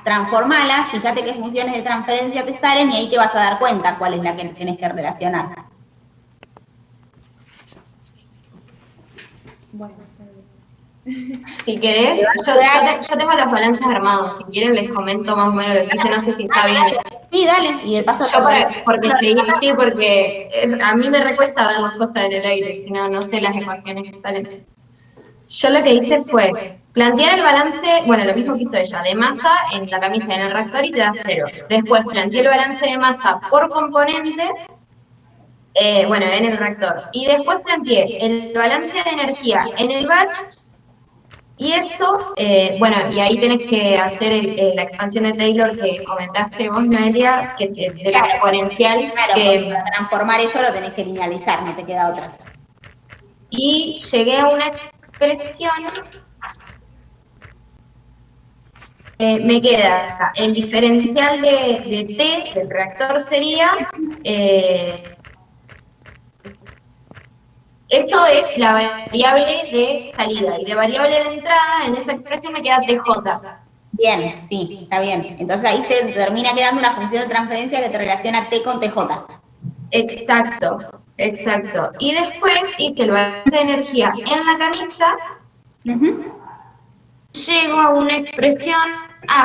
transformalas, fíjate qué funciones de transferencia te salen y ahí te vas a dar cuenta cuál es la que tenés que relacionar. Bueno, está bien. Si querés, yo tengo los balances armados. Si quieren les comento más o menos lo que hice, no sé si está bien. Sí, dale, y de paso... Porque a mí me recuesta ver las cosas en el aire, si no, no sé las ecuaciones que salen. Yo lo que hice fue plantear el balance, bueno, lo mismo que hizo ella, de masa en la camisa y en el reactor y te da 0. Después planteé el balance de masa por componente, bueno, en el reactor. Y después planteé el balance de energía en el batch. Y eso, bueno, y ahí tenés que hacer la expansión de Taylor que comentaste vos, Noelia, de la exponencial. Claro, para transformar eso lo tenés que linealizar, no te queda otra. Y llegué a una expresión, me queda el diferencial de T del reactor sería, eso es la variable de salida, y de variable de entrada, en esa expresión me queda TJ. Bien, sí, está bien. Entonces ahí te termina quedando una función de transferencia que te relaciona T con TJ. Exacto. Y después hice el balance de energía en la camisa, llego a una expresión,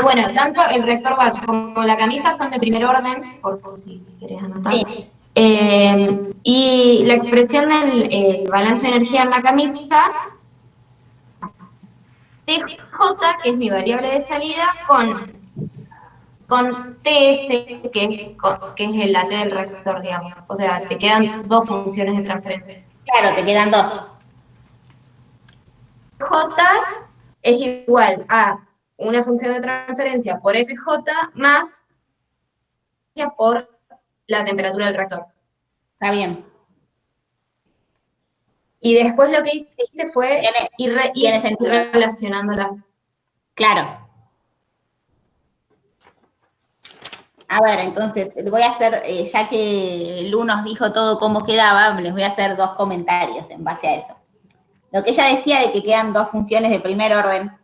bueno, tanto el reactor batch como la camisa son de primer orden, por si querés anotar. Sí. Y la expresión del balance de energía en la camisa, TJ, que es mi variable de salida, con TS, que es el AT del reactor, digamos. O sea, te quedan dos funciones de transferencia. Claro, te quedan dos. J es igual a una función de transferencia por FJ más por la temperatura del reactor. Está bien. Y después lo que hice fue ir tiene sentido. relacionándolas. Claro. A ver, entonces, voy a hacer, ya que Lu nos dijo todo cómo quedaba, les voy a hacer dos comentarios en base a eso. Lo que ella decía de que quedan dos funciones de primer orden,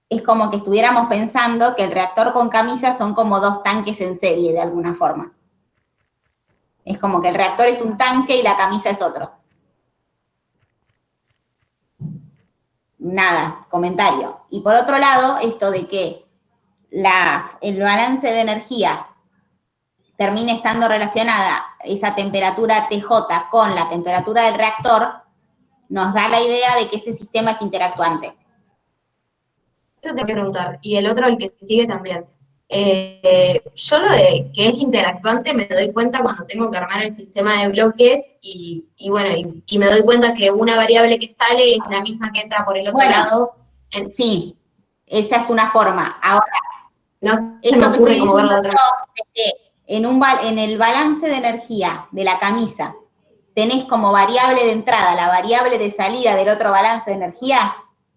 es como que estuviéramos pensando que el reactor con camisa son como dos tanques en serie, de alguna forma. Es como que el reactor es un tanque y la camisa es otro. Nada, comentario. Y por otro lado, esto de que el balance de energía termine estando relacionada esa temperatura TJ con la temperatura del reactor, nos da la idea de que ese sistema es interactuante. Eso te voy a preguntar. Y el otro, el que sigue también. Yo lo de que es interactuante me doy cuenta cuando tengo que armar el sistema de bloques y me doy cuenta que una variable que sale es la misma que entra por el otro lado. Sí, esa es una forma. Ahora, no se esto me que ocurre estoy cómo diciendo verlo yo es que en el balance de energía de la camisa tenés como variable de entrada la variable de salida del otro balance de energía,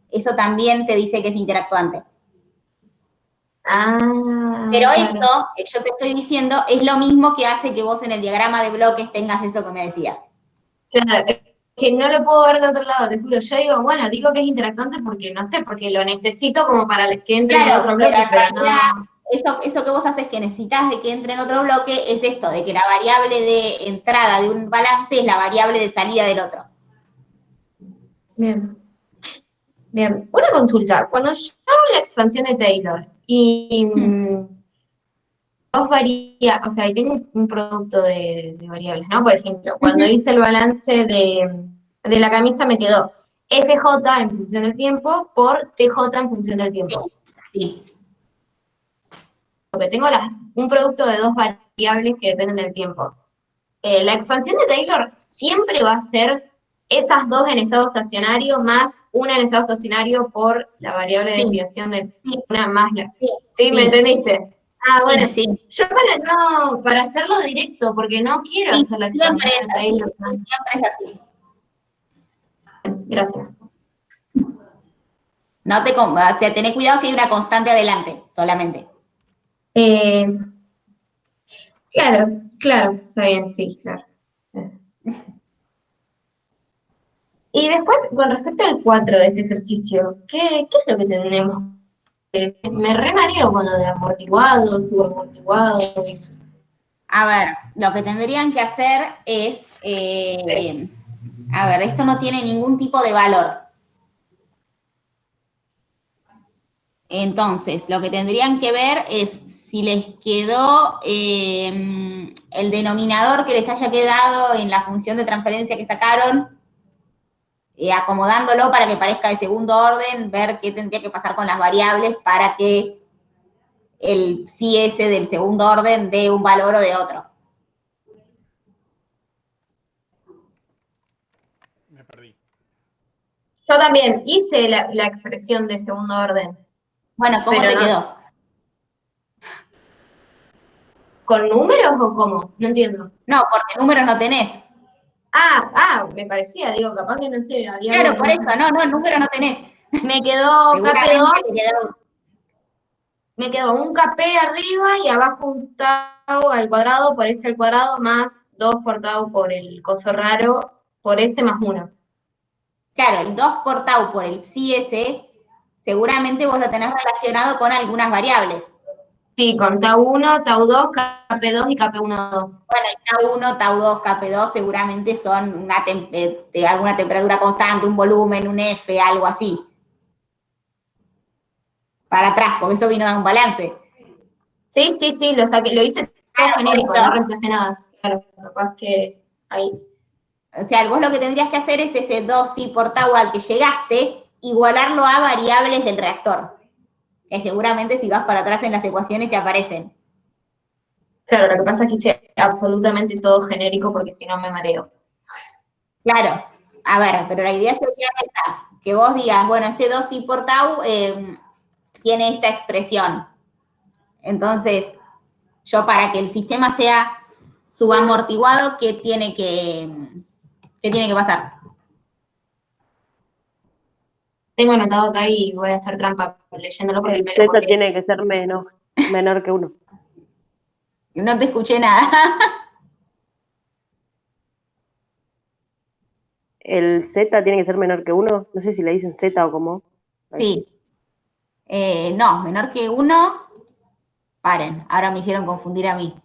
eso también te dice que es interactuante. Pero claro. eso, que yo te estoy diciendo, es lo mismo que hace que vos en el diagrama de bloques tengas eso que me decías. Claro, que no lo puedo ver de otro lado, te juro. Yo digo, bueno, digo que es interactuante porque, no sé, porque lo necesito como para que entre en otro bloque, pero no. Eso que vos haces que necesitas de que entre en otro bloque es esto, de que la variable de entrada de un balance es la variable de salida del otro. Bien. Bien, una consulta. Cuando yo hago la expansión de Taylor y dos variables, o sea, y tengo un producto de variables, ¿no? Por ejemplo, cuando hice el balance de la camisa me quedó FJ en función del tiempo por TJ en función del tiempo. Sí. Porque tengo un producto de dos variables que dependen del tiempo. La expansión de Taylor siempre va a ser esas dos en estado estacionario más una en estado estacionario por la variable de desviación de una más la. ¿Sí? ¿Me entendiste? Ah, bueno. Sí. Yo para hacerlo directo, porque no quiero hacer la expansión de Taylor. Siempre es así. Gracias. No te, o sea, tenés cuidado si hay una constante adelante, solamente. Claro, está bien, sí, claro. Y después, con respecto al 4 de este ejercicio, ¿qué es lo que tenemos? Me remareo con lo de amortiguado, subamortiguado. A ver, lo que tendrían que hacer es, a ver, esto no tiene ningún tipo de valor. Entonces, lo que tendrían que ver es si les quedó el denominador que les haya quedado en la función de transferencia que sacaron, acomodándolo para que parezca de segundo orden, ver qué tendría que pasar con las variables para que el CS del segundo orden dé un valor o de otro. Me perdí. Yo también hice la expresión de segundo orden. Bueno, ¿cómo te quedó? ¿Con números o cómo? No entiendo. No, porque números no tenés. Me parecía, digo, capaz que no sé. Claro, por eso, no, números no tenés. Me quedó KP2. Me quedó un KP arriba y abajo un tau al cuadrado por S al cuadrado más 2 por tau por el coso raro por S más 1. Claro, el 2 por tau por el psi S, seguramente vos lo tenés relacionado con algunas variables. Sí, con tau 1, tau 2, KP2 y KP1, 2. Bueno, tau 1, tau 2, KP2 seguramente son de alguna temperatura constante, un volumen, un F, algo así. Para atrás, porque eso vino de un balance. Sí, lo saqué, lo hice todo genérico, no reemplacé nada. capaz que ahí. O sea, vos lo que tendrías que hacer es ese 2i por tau al que llegaste, igualarlo a variables del reactor. Que seguramente si vas para atrás en las ecuaciones te aparecen. Claro, lo que pasa es que hice absolutamente todo genérico porque si no me mareo. Claro. A ver, pero la idea sería esta, que vos digas, bueno, este 2i por tau tiene esta expresión. Entonces, yo para que el sistema sea subamortiguado, ¿qué tiene que pasar? Tengo anotado acá y voy a hacer trampa leyéndolo porque El me lo Z copié. tiene que ser menor que 1. No te escuché nada. El Z tiene que ser menor que 1. No sé si le dicen Z o cómo. Sí. No, menor que 1. Paren, ahora me hicieron confundir a mí.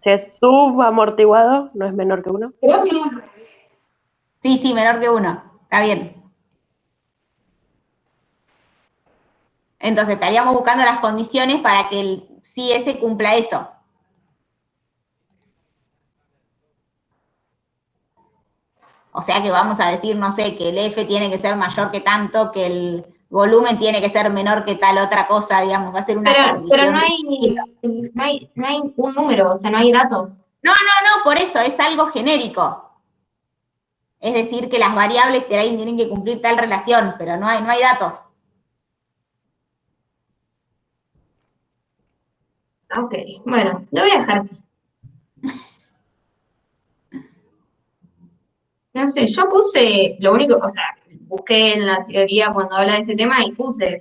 Si es subamortiguado, no es menor que 1. Creo que Sí, menor que 1. Está bien. Entonces estaríamos buscando las condiciones para que el sí ese cumpla eso. O sea que vamos a decir, no sé, que el F tiene que ser mayor que tanto, que el volumen tiene que ser menor que tal otra cosa, digamos, va a ser una condición. pero no hay un número, o sea, no hay datos. No, por eso, es algo genérico. Es decir, que las variables que ahí tienen que cumplir tal relación, pero no hay datos. Ok, bueno, lo voy a dejar así. No sé, yo puse, lo único, o sea, busqué en la teoría cuando habla de este tema y puse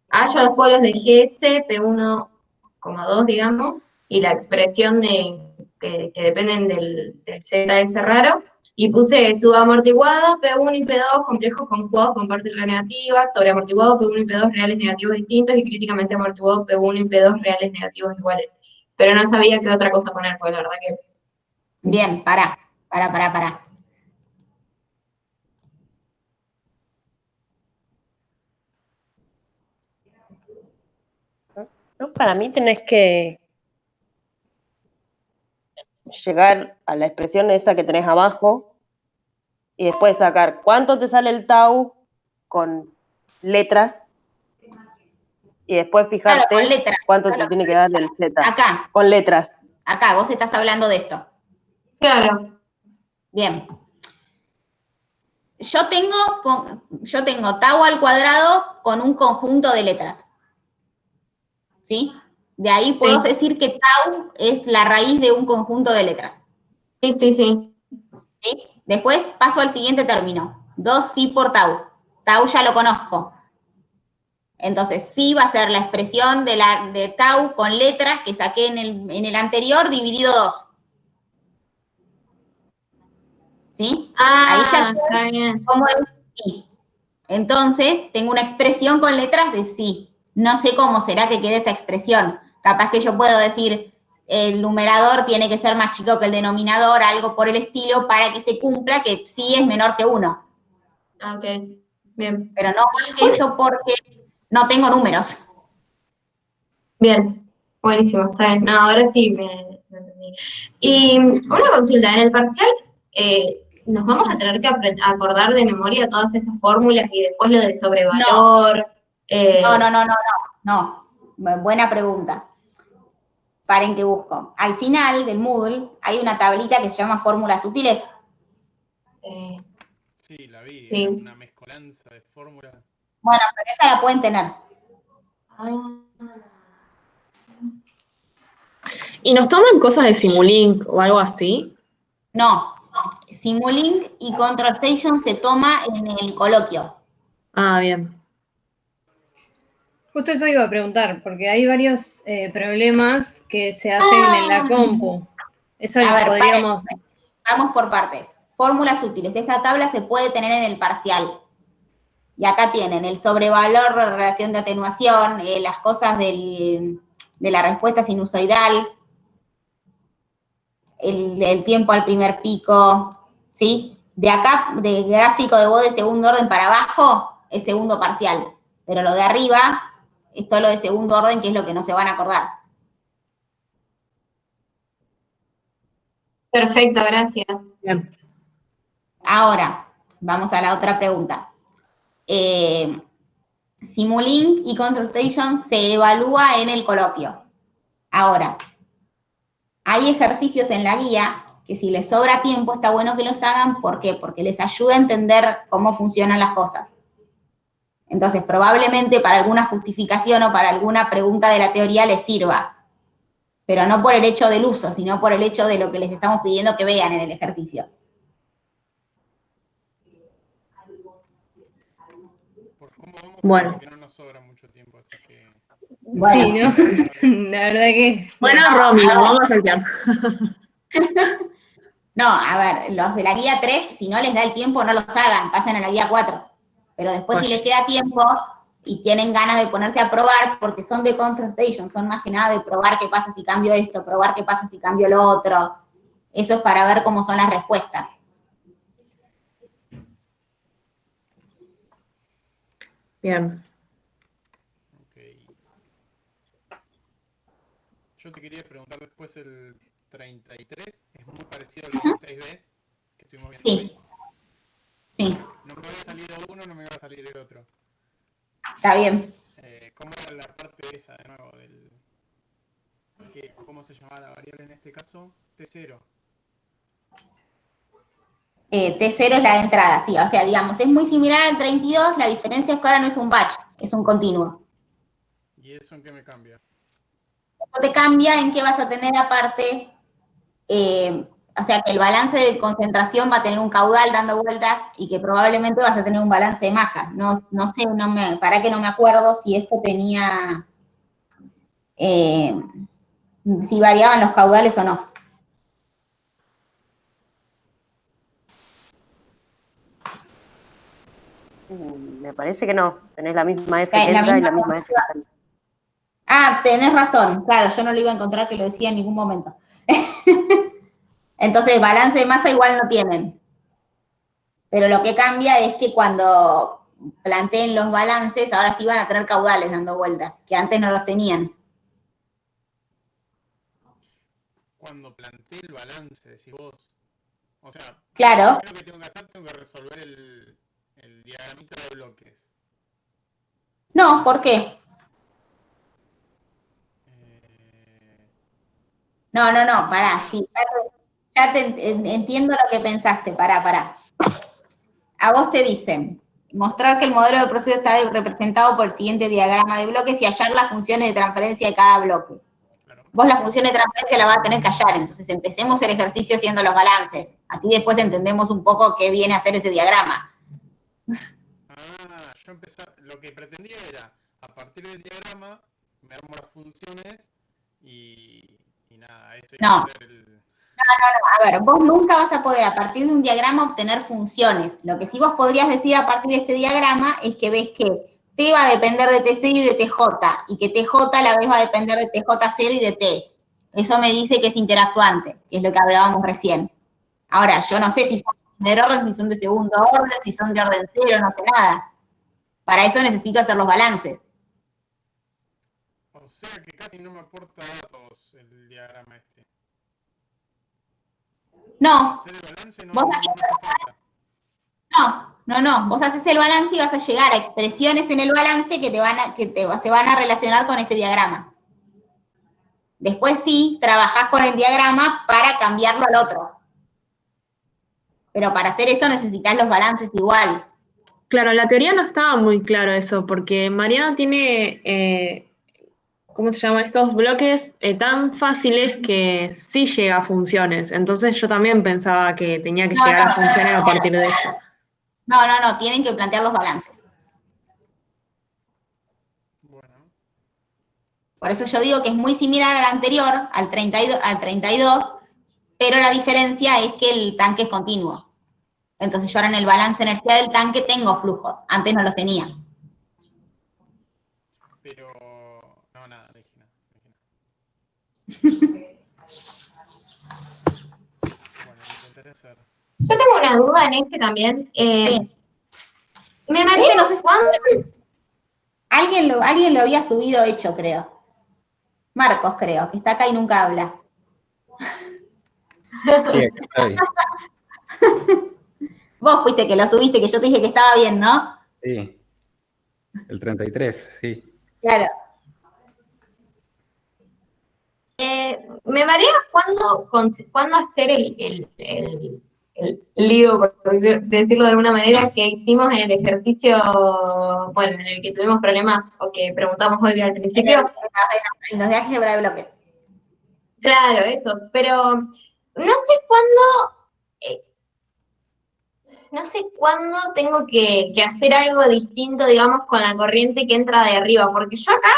hallo los polos de GS, P1,2, digamos, y la expresión que dependen del ZS raro, y puse subamortiguado, P1 y P2 complejos conjugados con partes negativas, sobreamortiguado, P1 y P2 reales negativos distintos, y críticamente amortiguado, P1 y P2 reales negativos iguales. Pero no sabía qué otra cosa poner, pues la verdad que... Bien, pará. ¿No? Para mí tenés que llegar a la expresión esa que tenés abajo y después sacar cuánto te sale el tau con letras y después fijarte Claro, con letras. cuánto te tiene que dar el Z. Acá. Con letras. Acá, vos estás hablando de esto. Claro. Bien. Yo tengo tau al cuadrado con un conjunto de letras. ¿Sí? De ahí puedo decir que tau es la raíz de un conjunto de letras. Sí. ¿Sí? Después paso al siguiente término. 2si por tau. Tau ya lo conozco. Entonces, sí va a ser la expresión de tau con letras que saqué en el anterior dividido 2. ¿Sí? Ahí ya Está bien. ¿cómo es sí? Entonces, tengo una expresión con letras de sí. No sé cómo será que quede esa expresión. Capaz que yo puedo decir, el numerador tiene que ser más chico que el denominador, algo por el estilo, para que se cumpla que sí es menor que 1. Ah, ok. Bien. Pero no más que eso porque no tengo números. Bien. Buenísimo, está bien. No, ahora sí me entendí. Y una consulta, en el parcial, ¿nos vamos a tener que acordar de memoria todas estas fórmulas y después lo de sobrevalor? No. Buena pregunta. Paren que busco. Al final del Moodle hay una tablita que se llama fórmulas útiles. Sí, la vi, Sí. era una mezcolanza de fórmulas. Bueno, pero esa la pueden tener. ¿Y nos toman cosas de Simulink o algo así? No. Simulink y Control Station se toma en el coloquio. Ah, bien. Justo eso iba a preguntar, porque hay varios problemas que se hacen en la compu. Eso lo podríamos... Vamos por partes. Fórmulas útiles. Esta tabla se puede tener en el parcial. Y acá tienen el sobrevalor, relación de atenuación, las cosas de la respuesta sinusoidal, el tiempo al primer pico, ¿sí? De acá, de gráfico de Bode de segundo orden para abajo, es segundo parcial. Pero lo de arriba es todo lo de segundo orden, que es lo que no se van a acordar. Perfecto, gracias. Bien. Ahora, vamos a la otra pregunta. Simulink y Control Station se evalúa en el coloquio. Ahora, hay ejercicios en la guía que si les sobra tiempo está bueno que los hagan. ¿Por qué? Porque les ayuda a entender cómo funcionan las cosas. Entonces, probablemente para alguna justificación o para alguna pregunta de la teoría les sirva, pero no por el hecho del uso, sino por el hecho de lo que les estamos pidiendo que vean en el ejercicio. Por cómo vamos, Bueno. que no nos sobra mucho tiempo, así que... Bueno. Sí, ¿no? La verdad que... Bueno, Romy, lo vamos a saltear. No, a ver, los de la guía 3, si no les da el tiempo, no los hagan, pasen a la guía 4. Pero después, si les queda tiempo y tienen ganas de ponerse a probar, porque son de Control Station, son más que nada de probar qué pasa si cambio esto, probar qué pasa si cambio lo otro. Eso es para ver cómo son las respuestas. Bien. Ok. Yo te quería preguntar después el 33, es muy parecido al 26B que estuvimos viendo. Sí. Sí, No me había salido uno, no me iba a salir el otro. está bien. ¿Cómo era la parte esa de nuevo? ¿Cómo se llamaba la variable en este caso? T0. T0 es la de entrada, sí. O sea, digamos, es muy similar al 32, la diferencia es que ahora no es un batch, es un continuo. ¿Y eso en qué me cambia? Eso te cambia en que vas a tener aparte, o sea, que el balance de concentración va a tener un caudal dando vueltas y que probablemente vas a tener un balance de masa. No sé, para que no me acuerdo si esto tenía, si variaban los caudales o no. Me parece que no. Tenés la misma F que entra y la misma F que sale. Ah, tenés razón. Claro, yo no lo iba a encontrar que lo decía en ningún momento. Entonces, balance de masa igual no tienen. Pero lo que cambia es que cuando planteen los balances, ahora sí van a tener caudales dando vueltas, que antes no los tenían. Cuando planteé el balance, decís vos. O sea, Claro. lo que tengo que hacer, tengo que resolver el diagramita de bloques. No, ¿por qué? No, pará, sí, ya te entiendo lo que pensaste, pará. A vos te dicen, mostrar que el modelo de proceso está representado por el siguiente diagrama de bloques y hallar las funciones de transferencia de cada bloque. Claro. Vos la función de transferencia la vas a tener que hallar, entonces empecemos el ejercicio haciendo los balances. Así después entendemos un poco qué viene a hacer ese diagrama. Yo lo que pretendía era, a partir del diagrama, me armo las funciones y nada, eso iba a ser el... No, a ver, vos nunca vas a poder a partir de un diagrama obtener funciones. Lo que sí vos podrías decir a partir de este diagrama es que ves que T va a depender de T0 y de TJ, y que TJ a la vez va a depender de TJ0 y de T. Eso me dice que es interactuante, que es lo que hablábamos recién. Ahora, yo no sé si son de primer orden, si son de segundo orden, si son de orden cero, no sé nada. Para eso necesito hacer los balances. O sea que casi no me aporta datos el diagrama este. No. Hacer el balance no Vos hace falta. No. Vos haces el balance y vas a llegar a expresiones en el balance que se van a relacionar con este diagrama. Después sí, trabajás con el diagrama para cambiarlo al otro. Pero para hacer eso necesitas los balances igual. Claro, en la teoría no estaba muy claro eso, porque Mariano tiene, ¿cómo se llama? Estos bloques tan fáciles que sí llega a funciones. Entonces yo también pensaba que tenía que llegar a funciones a partir de esto. No, tienen que plantear los balances. Bueno. Por eso yo digo que es muy similar al anterior, al 32, pero la diferencia es que el tanque es continuo. Entonces yo ahora en el balance de energía del tanque tengo flujos, antes no los tenía. Pero, no, nada, no dije nada. Bueno, intentaré hacer. Yo tengo una duda en este también. Sí. Me mareé, no sé si ¿cuándo? alguien lo había subido hecho, creo. Marcos, creo, que está acá y nunca habla. Sí, acá estoy. Vos fuiste que lo subiste, que yo te dije que estaba bien, ¿no? Sí. El 33, sí. Claro. Me marea cuándo hacer el lío, por decirlo de alguna manera, que hicimos en el ejercicio, bueno, en el que tuvimos problemas o que preguntamos hoy al principio. En los de álgebra de bloques. Claro, esos, pero no sé eh, no sé cuándo tengo que hacer algo distinto, digamos, con la corriente que entra de arriba, porque yo acá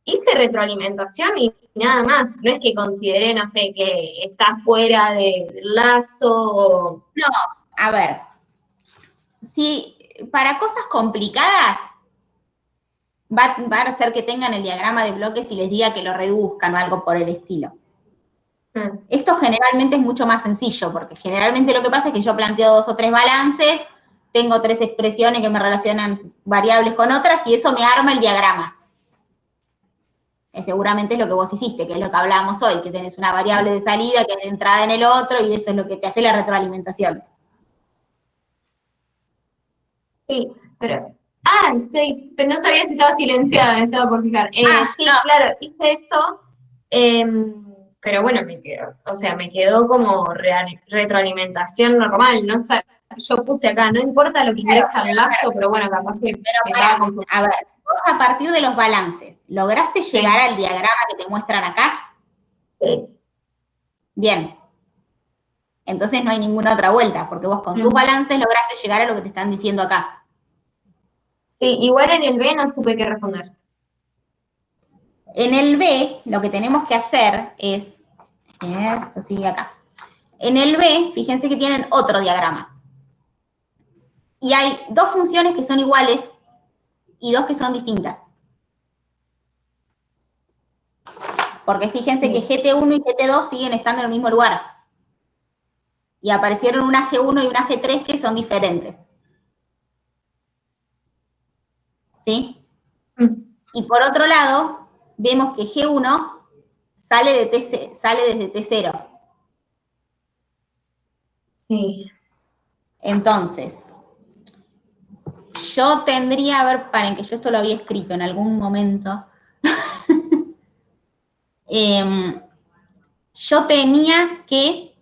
hice retroalimentación y nada más. No es que consideré, no sé, que está fuera del lazo o... No, a ver. Si para cosas complicadas va a ser que tengan el diagrama de bloques y les diga que lo reduzcan o algo por el estilo. Esto generalmente es mucho más sencillo, porque generalmente lo que pasa es que yo planteo 2 o 3 balances, tengo 3 expresiones que me relacionan variables con otras y eso me arma el diagrama. Seguramente es lo que vos hiciste, que es lo que hablábamos hoy, que tenés una variable de salida que es de entrada en el otro y eso es lo que te hace la retroalimentación. Sí, pero... pero no sabía si estaba silenciada, estaba por fijar. Sí, no. claro, hice eso, pero bueno, me quedó como retroalimentación normal, no sé, yo puse acá, no importa lo que ingresa al lazo, pero bueno, capaz que me estaba confundiendo. A ver, vos a partir de los balances, ¿lograste llegar al diagrama que te muestran acá? Sí. Bien. Entonces no hay ninguna otra vuelta, porque vos con tus balances lograste llegar a lo que te están diciendo acá. Sí, igual en el B no supe qué responder. En el B, lo que tenemos que hacer es, esto sigue acá. En el B, fíjense que tienen otro diagrama. Y hay 2 funciones que son iguales y 2 que son distintas. Porque fíjense que GT1 y GT2 siguen estando en el mismo lugar. Y aparecieron una G1 y una G3 que son diferentes. ¿Sí? Y por otro lado, vemos que G1 sale desde T0. Sí. Entonces, yo tendría, a ver, paren, que yo esto lo había escrito en algún momento. Yo tenía que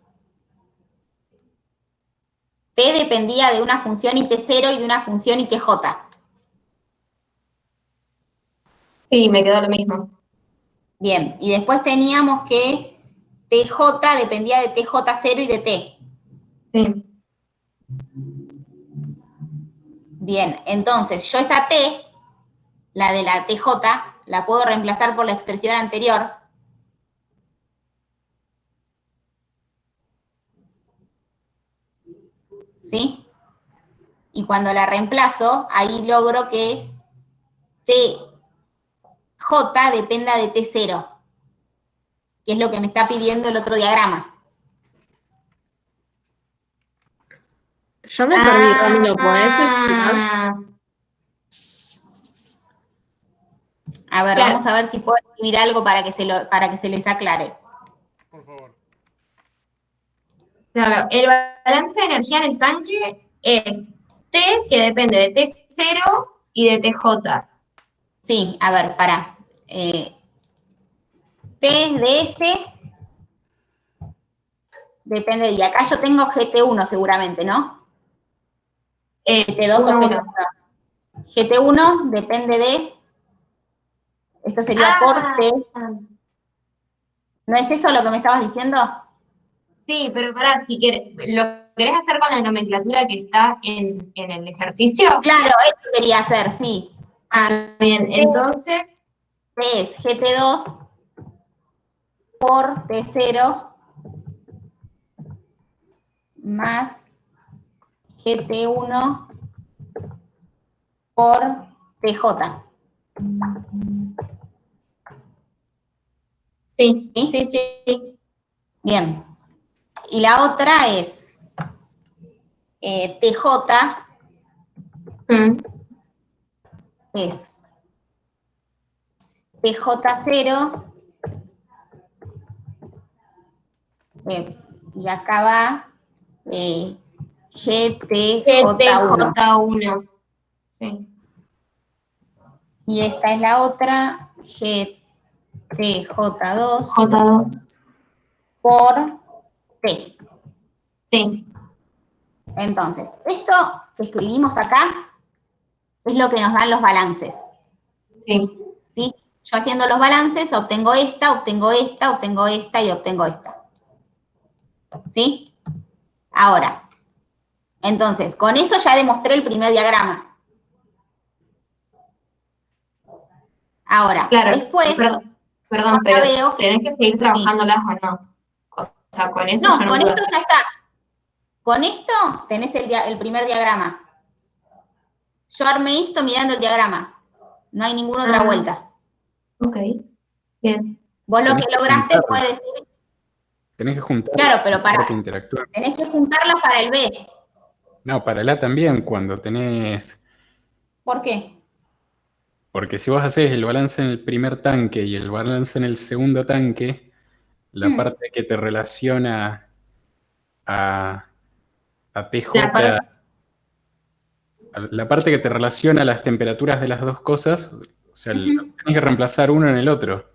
T dependía de una función IT0 y de una función ITJ. Sí, me quedó lo mismo. Bien, y después teníamos que TJ dependía de TJ0 y de T. Sí. Bien, entonces yo esa T, la de la TJ, la puedo reemplazar por la expresión anterior. ¿Sí? Y cuando la reemplazo, ahí logro que TJ dependa de T0, que es lo que me está pidiendo el otro diagrama. Yo me perdí, Romy, ¿lo podés explicar? A ver, Claro. vamos a ver si puedo escribir algo para que se les aclare. Por favor. Claro, el balance de energía en el tanque es T, que depende de T0 y de TJ. Sí, a ver, para. TDS depende de... Acá yo tengo GT1 seguramente, ¿no? GT2 o GT1. GT1 depende de... Esto sería por T. ¿No es eso lo que me estabas diciendo? Sí, pero pará, si ¿lo querés hacer con la nomenclatura que está en el ejercicio? Claro, eso quería hacer, sí. Bien, entonces... T es GT2 por T0 más GT1 por TJ. Sí, sí, sí. Bien. Y la otra es TJ es TJ0 y acá va GTJ1. GTJ1. Sí. Y esta es la otra, GTJ2 J2. por T. Sí. Entonces, esto que escribimos acá es lo que nos dan los balances. Sí. ¿Sí? Yo haciendo los balances obtengo esta, obtengo esta, obtengo esta y obtengo esta. ¿Sí? Ahora, entonces, con eso ya demostré el primer diagrama. Ahora, Claro. después, Perdón, ya pero veo que tenés que seguir trabajándolas o no. O sea, con eso no, yo no con puedo esto hacer. ya está. Con esto tenés el primer diagrama. Yo armé esto mirando el diagrama. No hay ninguna otra vuelta. Ok. Bien. Vos lo Tenés que que lograste juntarlo. fue decir, Tenés que juntar. claro, pero para, que interactúan. tenés que juntarlas para el B. No, para el A también, cuando tenés. ¿Por qué? Porque si vos haces el balance en el primer tanque y el balance en el segundo tanque, la parte que te relaciona a La parte. TJ, la parte que te relaciona las temperaturas de las dos cosas, o sea, tenés que reemplazar uno en el otro.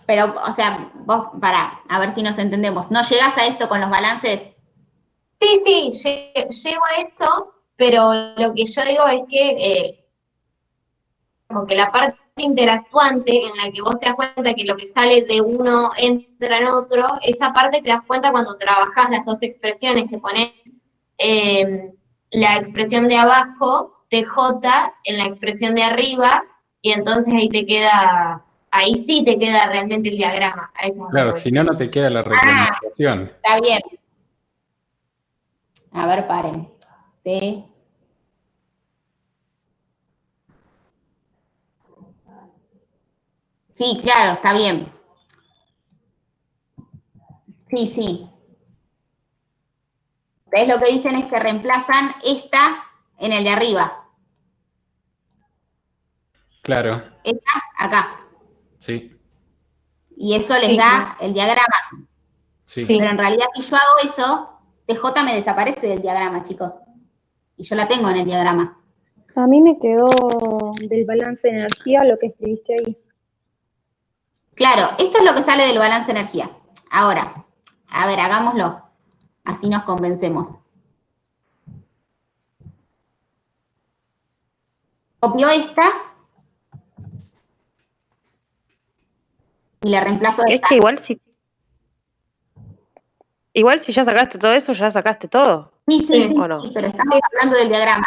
Pero, o sea, vos, a ver si nos entendemos. ¿No llegás a esto con los balances? Sí, llego a eso, pero lo que yo digo es que como que la parte interactuante en la que vos te das cuenta que lo que sale de uno entra en otro, esa parte te das cuenta cuando trabajás las dos expresiones, que pones la expresión de abajo, TJ, en la expresión de arriba, y entonces ahí sí te queda realmente el diagrama. A eso es lo que Claro, voy. si no, no te queda la retroalimentación. Está bien. A ver, paren. Sí, claro, está bien. Sí. ¿Ves? Lo que dicen es que reemplazan esta en el de arriba. Claro, Esta acá. sí, Y eso les Sí, da el diagrama. sí. Sí. Pero en realidad, si yo hago eso, TJ me desaparece del diagrama, chicos. Y yo la tengo en el diagrama. A mí me quedó del balance de energía lo que escribiste ahí. Claro, esto es lo que sale del balance de energía. Ahora, a ver, hagámoslo. Así nos convencemos. Copio esta y la reemplazo de Es esta. que igual si ya sacaste todo eso, ya sacaste todo. Sí, ¿O no? sí, pero estamos hablando del diagrama.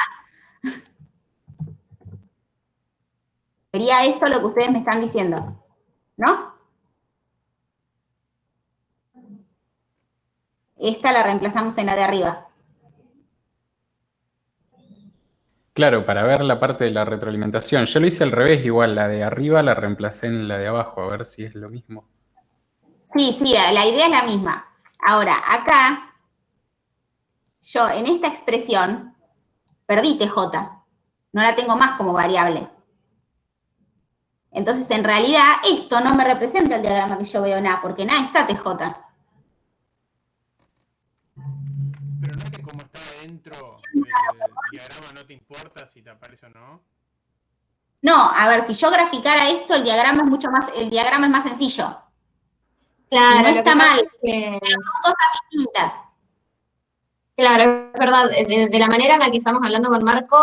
Sería esto lo que ustedes me están diciendo, ¿no? Esta la reemplazamos en la de arriba. Claro, para ver la parte de la retroalimentación. Yo lo hice al revés, igual, la de arriba la reemplacé en la de abajo, a ver si es lo mismo. Sí, la idea es la misma. Ahora, acá, yo en esta expresión perdí TJ. No la tengo más como variable. Entonces, en realidad, esto no me representa el diagrama que yo veo en A, porque en A está TJ. Pero no es que como está adentro, el diagrama no te importa si te aparece o no. No, a ver, si yo graficara esto, el diagrama es más sencillo. Claro, y no lo que está pasa mal, es que- pero son cosas distintas. Claro, es verdad. De la manera en la que estamos hablando con Marco,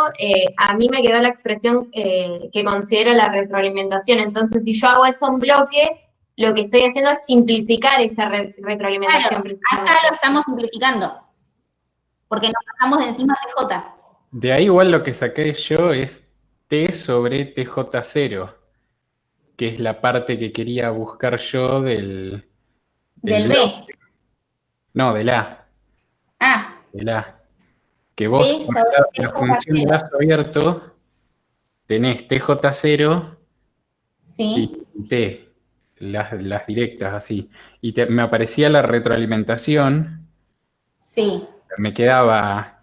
a mí me quedó la expresión que considero la retroalimentación. Entonces, si yo hago eso en bloque, lo que estoy haciendo es simplificar esa retroalimentación Claro, precisamente. acá lo estamos simplificando, porque nos bajamos de encima de J. De ahí igual lo que saqué yo es T sobre TJ0, que es la parte que quería buscar yo del Del B. bloque. No, del A. Ah, Del A. Que vos, T con sobre la función de TJ0. lazo abierto, tenés TJ0 Sí, y T, las directas así. Y me aparecía la retroalimentación, sí. me quedaba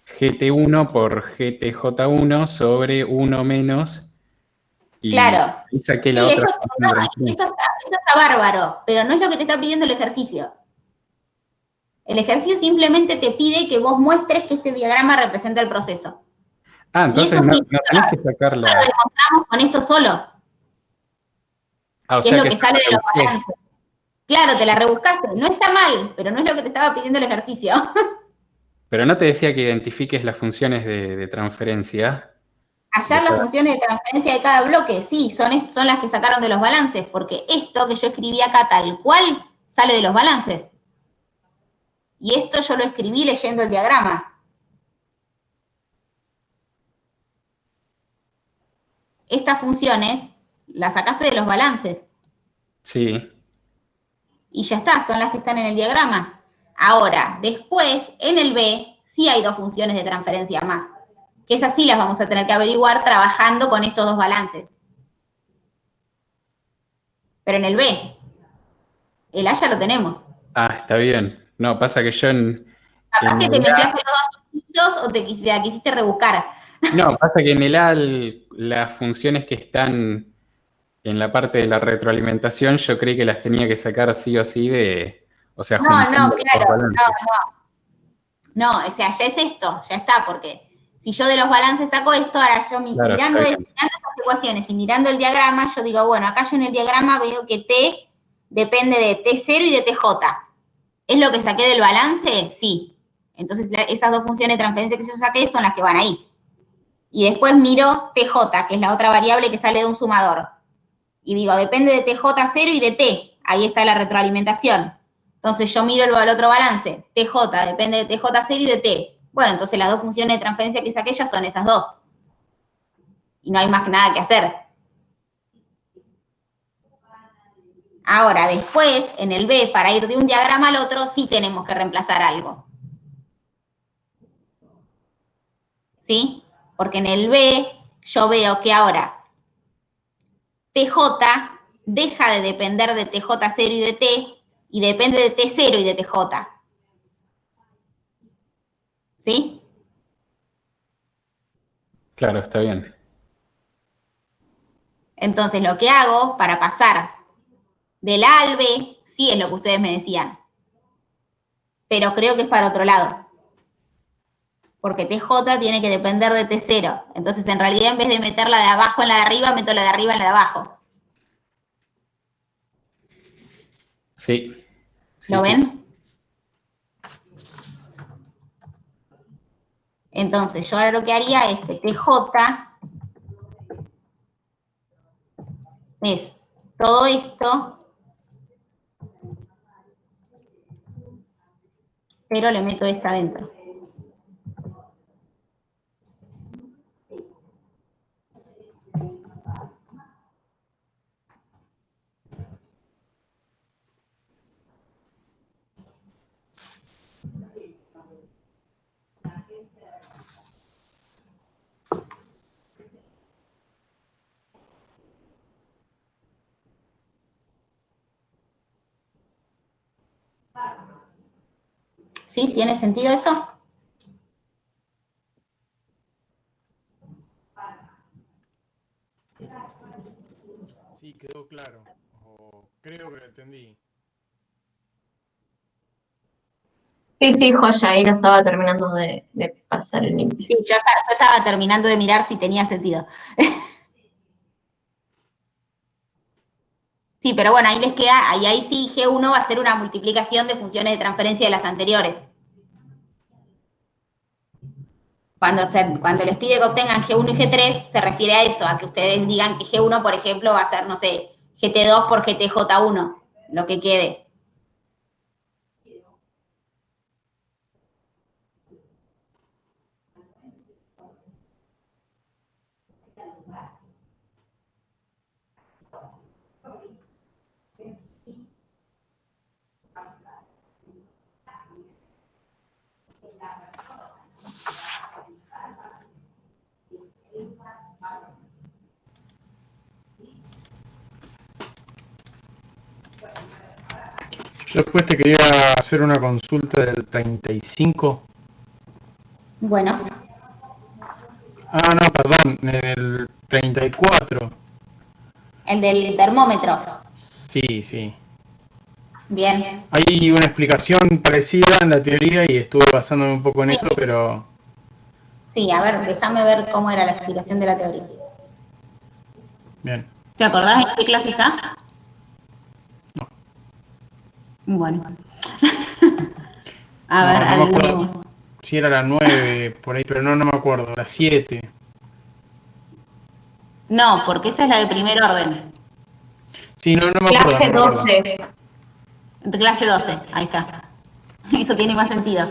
GT1 por GTJ1 sobre 1 menos. Y Claro. ahí saqué la Sí, otra eso función de transferencia. está bárbaro, pero no es lo que te está pidiendo el ejercicio. El ejercicio simplemente te pide que vos muestres que este diagrama representa el proceso. Ah, Y entonces eso no, sí, no tenés que sacar lo la... demostramos con esto solo, Ah, o que es sea lo que yo sale la de los rebusqué. balances. Claro, te la rebuscaste. No está mal, pero no es lo que te estaba pidiendo el ejercicio. Pero no te decía que identifiques las funciones de transferencia. Hallar las funciones de transferencia de cada bloque, sí, son las que sacaron de los balances, porque esto que yo escribí acá tal cual sale de los balances. Y esto yo lo escribí leyendo el diagrama. Estas funciones las sacaste de los balances. Sí. Y ya está, son las que están en el diagrama. Ahora, después, en el B, sí hay dos funciones de transferencia más. Que esas sí las vamos a tener que averiguar trabajando con estos dos balances. Pero en el B, el A ya lo tenemos. Ah, está bien. No, pasa que yo Capaz que en te el A... mezclaste los dos o te quisiste rebuscar. No, pasa que en el A las funciones que están en la parte de la retroalimentación yo creí que las tenía que sacar sí o sí de... O sea, No, juntando los dos claro, balances. no, o sea, ya es esto, ya está, porque si yo de los balances saco esto, ahora yo Claro, mirando está bien. estas ecuaciones y mirando el diagrama, yo digo, bueno, acá yo en el diagrama veo que T depende de T0 y de TJ. ¿Es lo que saqué del balance? Sí. Entonces esas dos funciones de transferencia que yo saqué son las que van ahí. Y después miro TJ, que es la otra variable que sale de un sumador. Y digo, depende de TJ0 y de T. Ahí está la retroalimentación. Entonces yo miro el otro balance. TJ depende de TJ0 y de T. Bueno, entonces las dos funciones de transferencia que saqué ya son esas dos. Y no hay más nada que hacer. Ahora, después, en el B, para ir de un diagrama al otro, sí tenemos que reemplazar algo. ¿Sí? Porque en el B yo veo que ahora TJ deja de depender de TJ0 y de T y depende de T0 y de TJ. ¿Sí? Claro, está bien. Entonces lo que hago para pasar del A al B, sí es lo que ustedes me decían. Pero creo que es para otro lado. Porque TJ tiene que depender de T0. Entonces, en realidad, en vez de meter la de abajo en la de arriba, meto la de arriba en la de abajo. Sí. ¿Lo ven? Entonces, yo ahora lo que haría es que TJ es todo esto, pero le meto esta adentro. ¿Sí? ¿Tiene sentido eso? Sí, quedó claro. O creo que lo entendí. Sí, joya, ahí lo estaba terminando de pasar el limpio. Sí, yo estaba terminando de mirar si tenía sentido. Sí, pero bueno, ahí les queda, ahí sí G1 va a ser una multiplicación de funciones de transferencia de las anteriores. Cuando les pide que obtengan G1 y G3, se refiere a eso, a que ustedes digan que G1, por ejemplo, va a ser, no sé, GT2 por GTJ1, lo que quede. Yo después te quería hacer una consulta del 35. Bueno. Ah, no, perdón, el 34. El del termómetro. Sí, sí. Bien. Hay una explicación parecida en la teoría y estuve basándome un poco en eso, pero Sí, a ver, déjame ver cómo era la explicación de la teoría. bien. ¿Te acordás en qué clase está? No. Bueno. A No, ver, no me hablemos. acuerdo si era la 9 por ahí, pero no me acuerdo, la 7. No, porque esa es la de primer orden. Sí, no me acuerdo, Clase no me acuerdo. 12. Clase 12, ahí está. Eso tiene más sentido.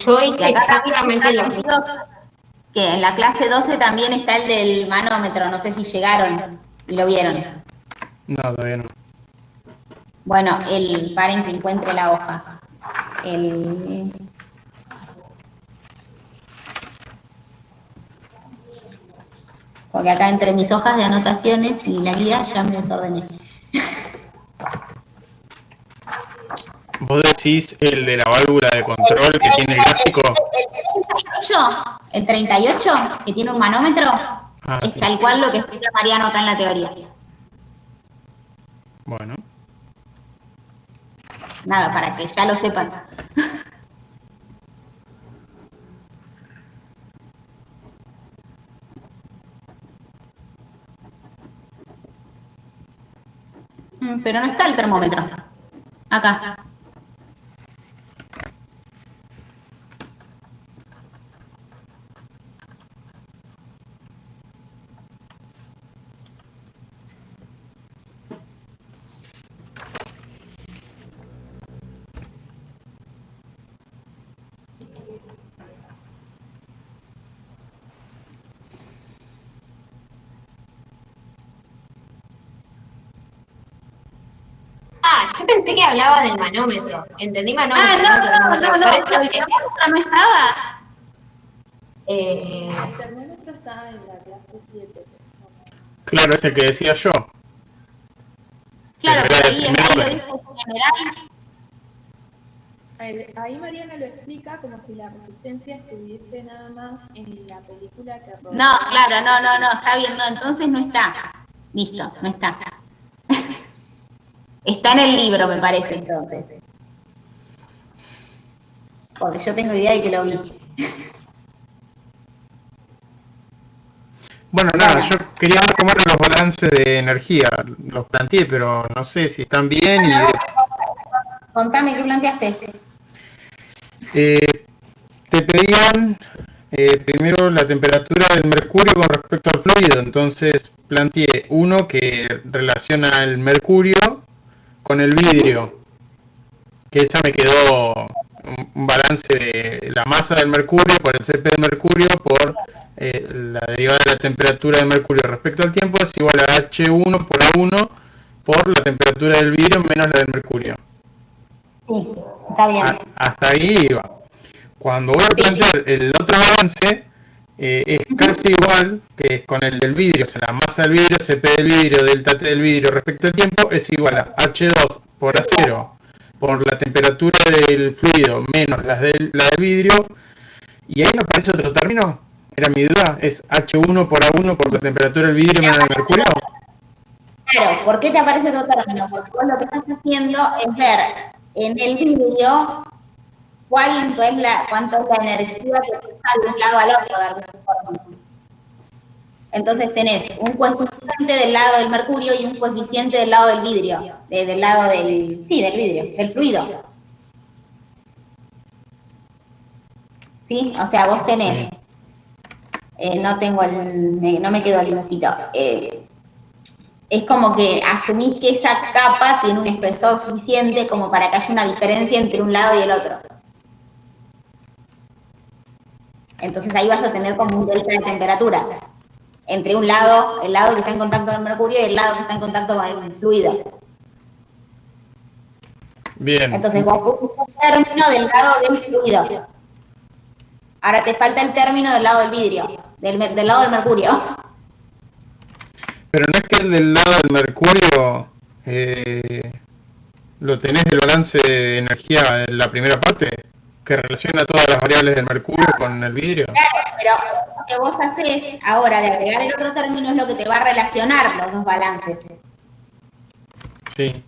Yo Y hice acá también exactamente lo está mismo. metido que en la clase 12 también está el del manómetro, no sé si llegaron y lo vieron. No, todavía no. Bueno, paren que encuentre la hoja. El... Porque acá entre mis hojas de anotaciones y la guía ya me desordené. ¿Vos decís el de la válvula de control que tiene el gráfico? El 38, que tiene un manómetro, es Sí. tal cual lo que explica Mariano acá en la teoría. Bueno. Nada, para que ya lo sepan. Pero no está el termómetro. Acá. Yo pensé que hablaba del manómetro. Entendí manómetro. No, termómetro. Por eso, el termómetro no estaba. El termómetro está en la clase 7. Claro, es el que decía yo. Claro, Pero pero era de ahí primer lo orden. dijo en general. Ahí Mariana lo explica como si la resistencia estuviese nada más en la película que rodó. No, claro, no, está bien, no, entonces no está. Listo, no está. Está en el libro, me parece, entonces. Porque yo tengo idea de que lo vi. Bueno, nada, yo quería ver cómo eran los balances de energía. Los planteé, pero no sé si están bien. Contame, ¿qué planteaste? Te pedían primero la temperatura del mercurio con respecto al fluido. Entonces planteé uno que relaciona el mercurio con el vidrio. Que esa me quedó un balance de la masa del mercurio por el CP de mercurio por la derivada de la temperatura del mercurio respecto al tiempo es igual a H1 por A1 por la temperatura del vidrio menos la del mercurio. Sí, está bien. Hasta ahí iba. Cuando voy a plantear el otro balance, es casi igual que con el del vidrio, o sea, la masa del vidrio, CP del vidrio, delta T del vidrio respecto al tiempo, es igual a H2 por A0 por la temperatura del fluido menos la del vidrio, y ahí me aparece otro término, era mi duda, es H1 por A1 por la temperatura del vidrio menos el mercurio. Claro, ¿por qué te aparece otro término? Porque vos lo que estás haciendo es ver en el vidrio cuánto es la energía que pasa de un lado al otro de alguna forma. Entonces tenés un coeficiente del lado del mercurio y un coeficiente del lado del vidrio, del lado del vidrio, del fluido. ¿Sí? O sea, vos tenés, no me quedó el dibujito, es como que asumís que esa capa tiene un espesor suficiente como para que haya una diferencia entre un lado y el otro. Entonces ahí vas a tener como un delta de temperatura entre el lado que está en contacto con el mercurio y el lado que está en contacto con el fluido. Bien. Entonces vos pusiste el término del lado del fluido. Ahora te falta el término del lado del vidrio, del lado del mercurio. Pero no es que el del lado del mercurio lo tenés del balance de energía en la primera parte, que relaciona todas las variables del mercurio con el vidrio. Claro, pero lo que vos haces ahora de agregar el otro término es lo que te va a relacionar los dos balances. Sí.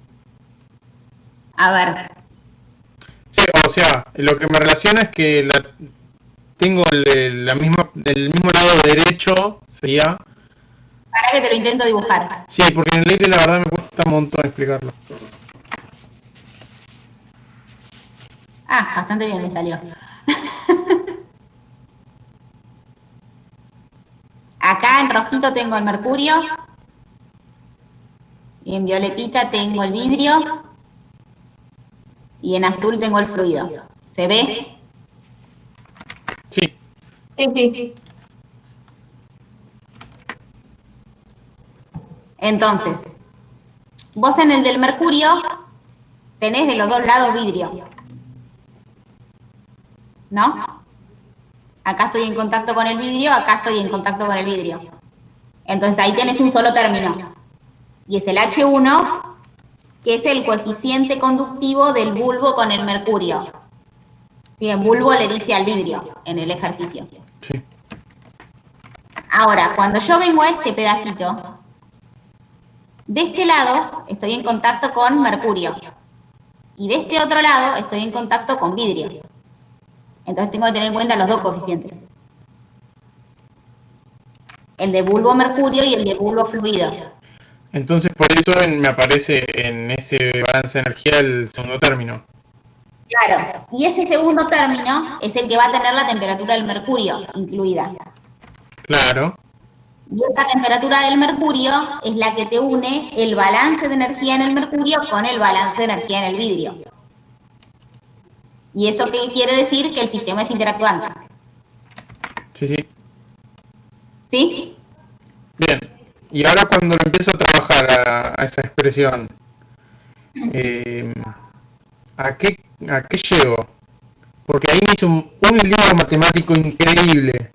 A ver. Sí, o sea, lo que me relaciona es que tengo el mismo lado derecho, sería... Para que te lo intento dibujar. Sí, porque en el aire la verdad me cuesta un montón explicarlo. Ah, bastante bien me salió. Acá en rojito tengo el mercurio. Y en violetita tengo el vidrio. Y en azul tengo el fluido. ¿Se ve? Sí. Sí. Entonces, vos en el del mercurio tenés de los dos lados vidrio. ¿No? Acá estoy en contacto con el vidrio, acá estoy en contacto con el vidrio. Entonces ahí tenés un solo término. Y es el H1, que es el coeficiente conductivo del bulbo con el mercurio. Sí, el bulbo le dice al vidrio en el ejercicio. Sí. Ahora, cuando yo vengo a este pedacito, de este lado estoy en contacto con mercurio. Y de este otro lado estoy en contacto con vidrio. Entonces tengo que tener en cuenta los dos coeficientes. El de bulbo mercurio y el de bulbo fluido. Entonces por eso me aparece en ese balance de energía el segundo término. Claro, y ese segundo término es el que va a tener la temperatura del mercurio incluida. Claro. Y esta temperatura del mercurio es la que te une el balance de energía en el mercurio con el balance de energía en el vidrio. ¿Y eso qué quiere decir? Que el sistema es interactuante. Sí. ¿Sí? Bien. Y ahora cuando lo empiezo a trabajar a esa expresión, ¿a qué llego? Porque ahí me hizo un lío matemático increíble.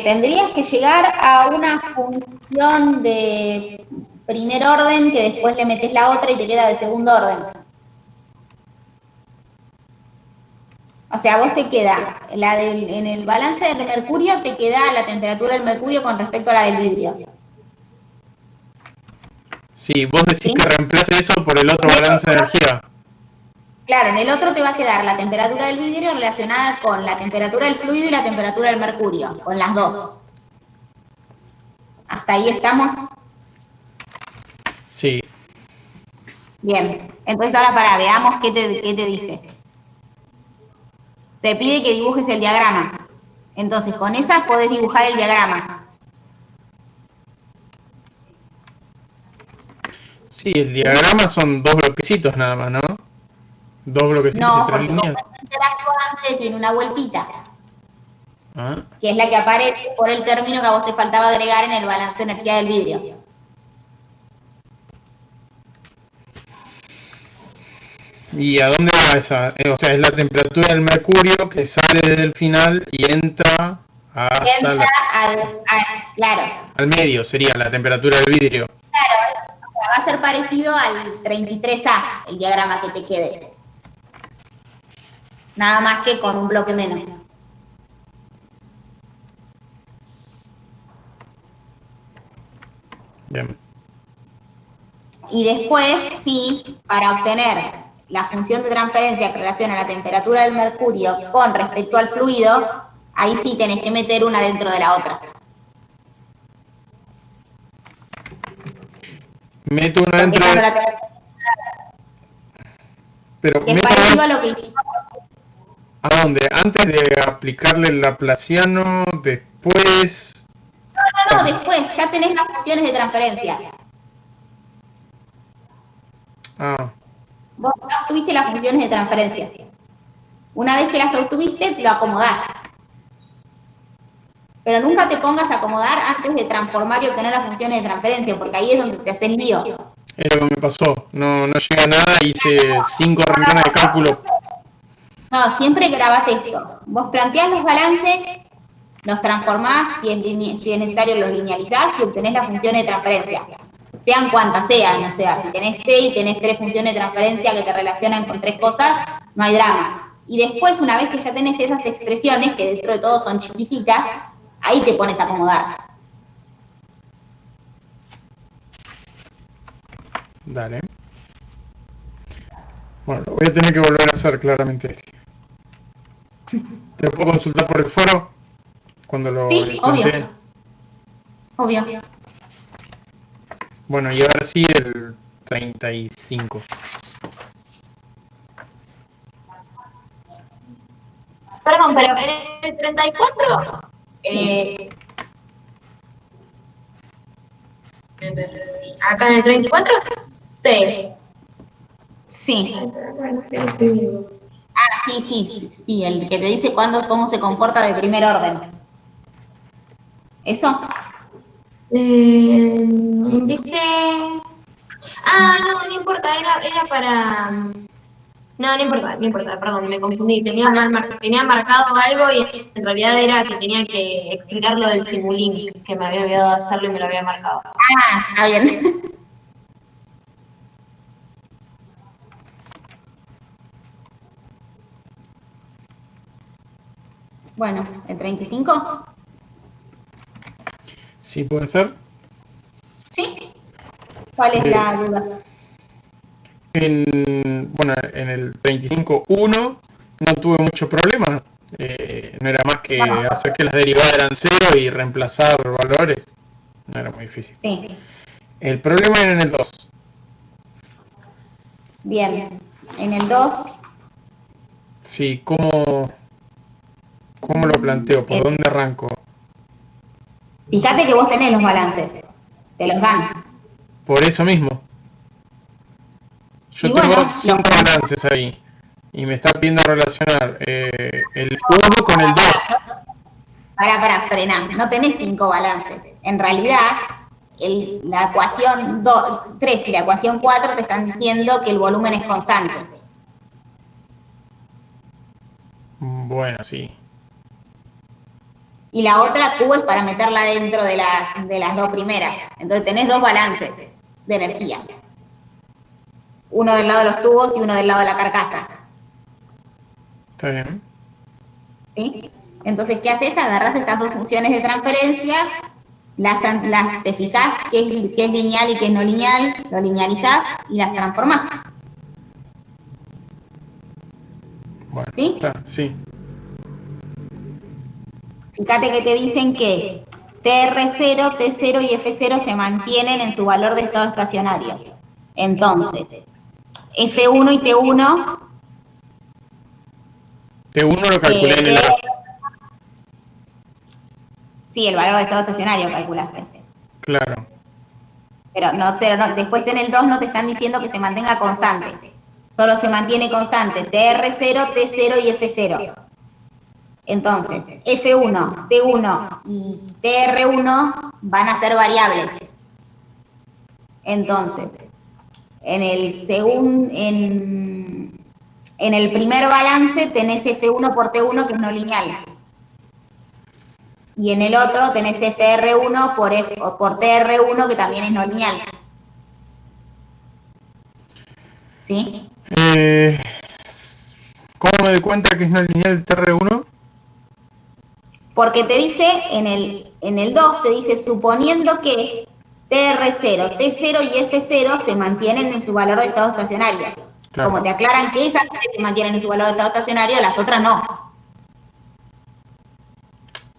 Tendrías que llegar a una función de primer orden que después le metes la otra y te queda de segundo orden. O sea, vos te queda, en el balance del mercurio te queda la temperatura del mercurio con respecto a la del vidrio. Sí, vos decís ¿Sí? que reemplace eso por el otro balance de energía. Claro, en el otro te va a quedar la temperatura del vidrio relacionada con la temperatura del fluido y la temperatura del mercurio, con las dos. ¿Hasta ahí estamos? Sí. Bien, entonces ahora veamos qué te dice. Te pide que dibujes el diagrama. Entonces, con esa podés dibujar el diagrama. Sí, el diagrama son dos bloquecitos nada más, ¿no? Dos bloquecitos No, y tres porque como líneas. es interactuante, tiene una vueltita, Ah, que es la que aparece por el término que a vos te faltaba agregar en el balance de energía del vidrio. ¿y a dónde va esa? O sea, es la temperatura del mercurio que sale desde el final y entra Entra claro, al medio, sería la temperatura del vidrio. va a ser parecido al 33A, el diagrama que te quede. Nada más que con un bloque menos. Bien. Y después, sí, para obtener la función de transferencia que relaciona la temperatura del mercurio con respecto al fluido, ahí sí tenés que meter una dentro de la otra. Meto una dentro Esa no de... la tenés, Pero que es meto parecido a lo que hicimos. ¿a dónde? Antes de aplicarle el laplaciano, después... No, después, ya tenés las funciones de transferencia. Ah, Vos obtuviste las funciones de transferencia. Una vez que las obtuviste, lo acomodás. Pero nunca te pongas a acomodar antes de transformar y obtener las funciones de transferencia, porque ahí es donde te haces lío. es lo que me pasó. No llegué a nada, hice 5 renglones de cálculo. No, siempre grabate esto. Vos planteás los balances, los transformás, si es necesario los linealizás y obtenés las funciones de transferencia. Sean cuantas sean, o sea, si tenés T y tenés 3 funciones de transferencia que te relacionan con 3 cosas, no hay drama. Y después, una vez que ya tenés esas expresiones, que dentro de todo son chiquititas, ahí te pones a acomodar. Dale. Bueno, lo voy a tener que volver a hacer claramente. ¿Te lo puedo consultar por el foro? Cuando lo Sí, plantee. Obvio. Bueno, y ahora sí el 35. Perdón, pero en el 34, acá en el 34, C. Sí. Sí, el que te dice cómo se comporta de primer orden. ¿Eso? Dice... no importa, era para... No importa, perdón, me confundí. Tenía marcado algo y en realidad era que tenía que explicar lo del Simulink, que me había olvidado de hacerlo y me lo había marcado. Está bien. Bueno, ¿el 35? ¿Sí puede ser? ¿Sí? ¿Cuál es la duda? En el 35.1 no tuve mucho problema. No era más que hacer que las derivadas eran 0 y reemplazar valores. No era muy difícil. Sí. El problema era en el 2. Bien. En el 2... Sí, ¿cómo lo planteo? ¿Por dónde arranco? Fíjate que vos tenés los balances. Te los dan. Por eso mismo. Yo Y tengo bueno, 5 balances ahí. Y me está pidiendo relacionar el 1 con el 2. Frená. No tenés 5 balances. En realidad, la ecuación 3 y la ecuación 4 te están diciendo que el volumen es constante. Bueno, sí. Y la otra Q es para meterla dentro de las dos primeras. Entonces tenés 2 balances de energía. Uno del lado de los tubos y uno del lado de la carcasa. Está bien. ¿Sí? Entonces, ¿qué haces? Agarrás estas dos funciones de transferencia, te fijás qué es lineal y qué es no lineal, lo linealizás y las transformás. Bueno, ¿Sí? Sí. Fíjate que te dicen que TR0, T0 y F0 se mantienen en su valor de estado estacionario. Entonces, F1 y T1... T1 lo calculé en el A. Sí, el valor de estado estacionario calculaste. Claro. Pero después en el 2 no te están diciendo que se mantenga constante. Solo se mantiene constante TR0, T0 y F0. Entonces, F1, T1 y TR1 van a ser variables. Entonces, en el primer balance tenés F1 por T1 que es no lineal. Y en el otro tenés FR1 por TR1 que también es no lineal. ¿Sí? ¿Cómo me doy cuenta que es no lineal el TR1? Porque te dice, en el 2 te dice, suponiendo que TR0, T0 y F0 se mantienen en su valor de estado estacionario. Claro. Como te aclaran que esas tres se mantienen en su valor de estado estacionario, las otras no.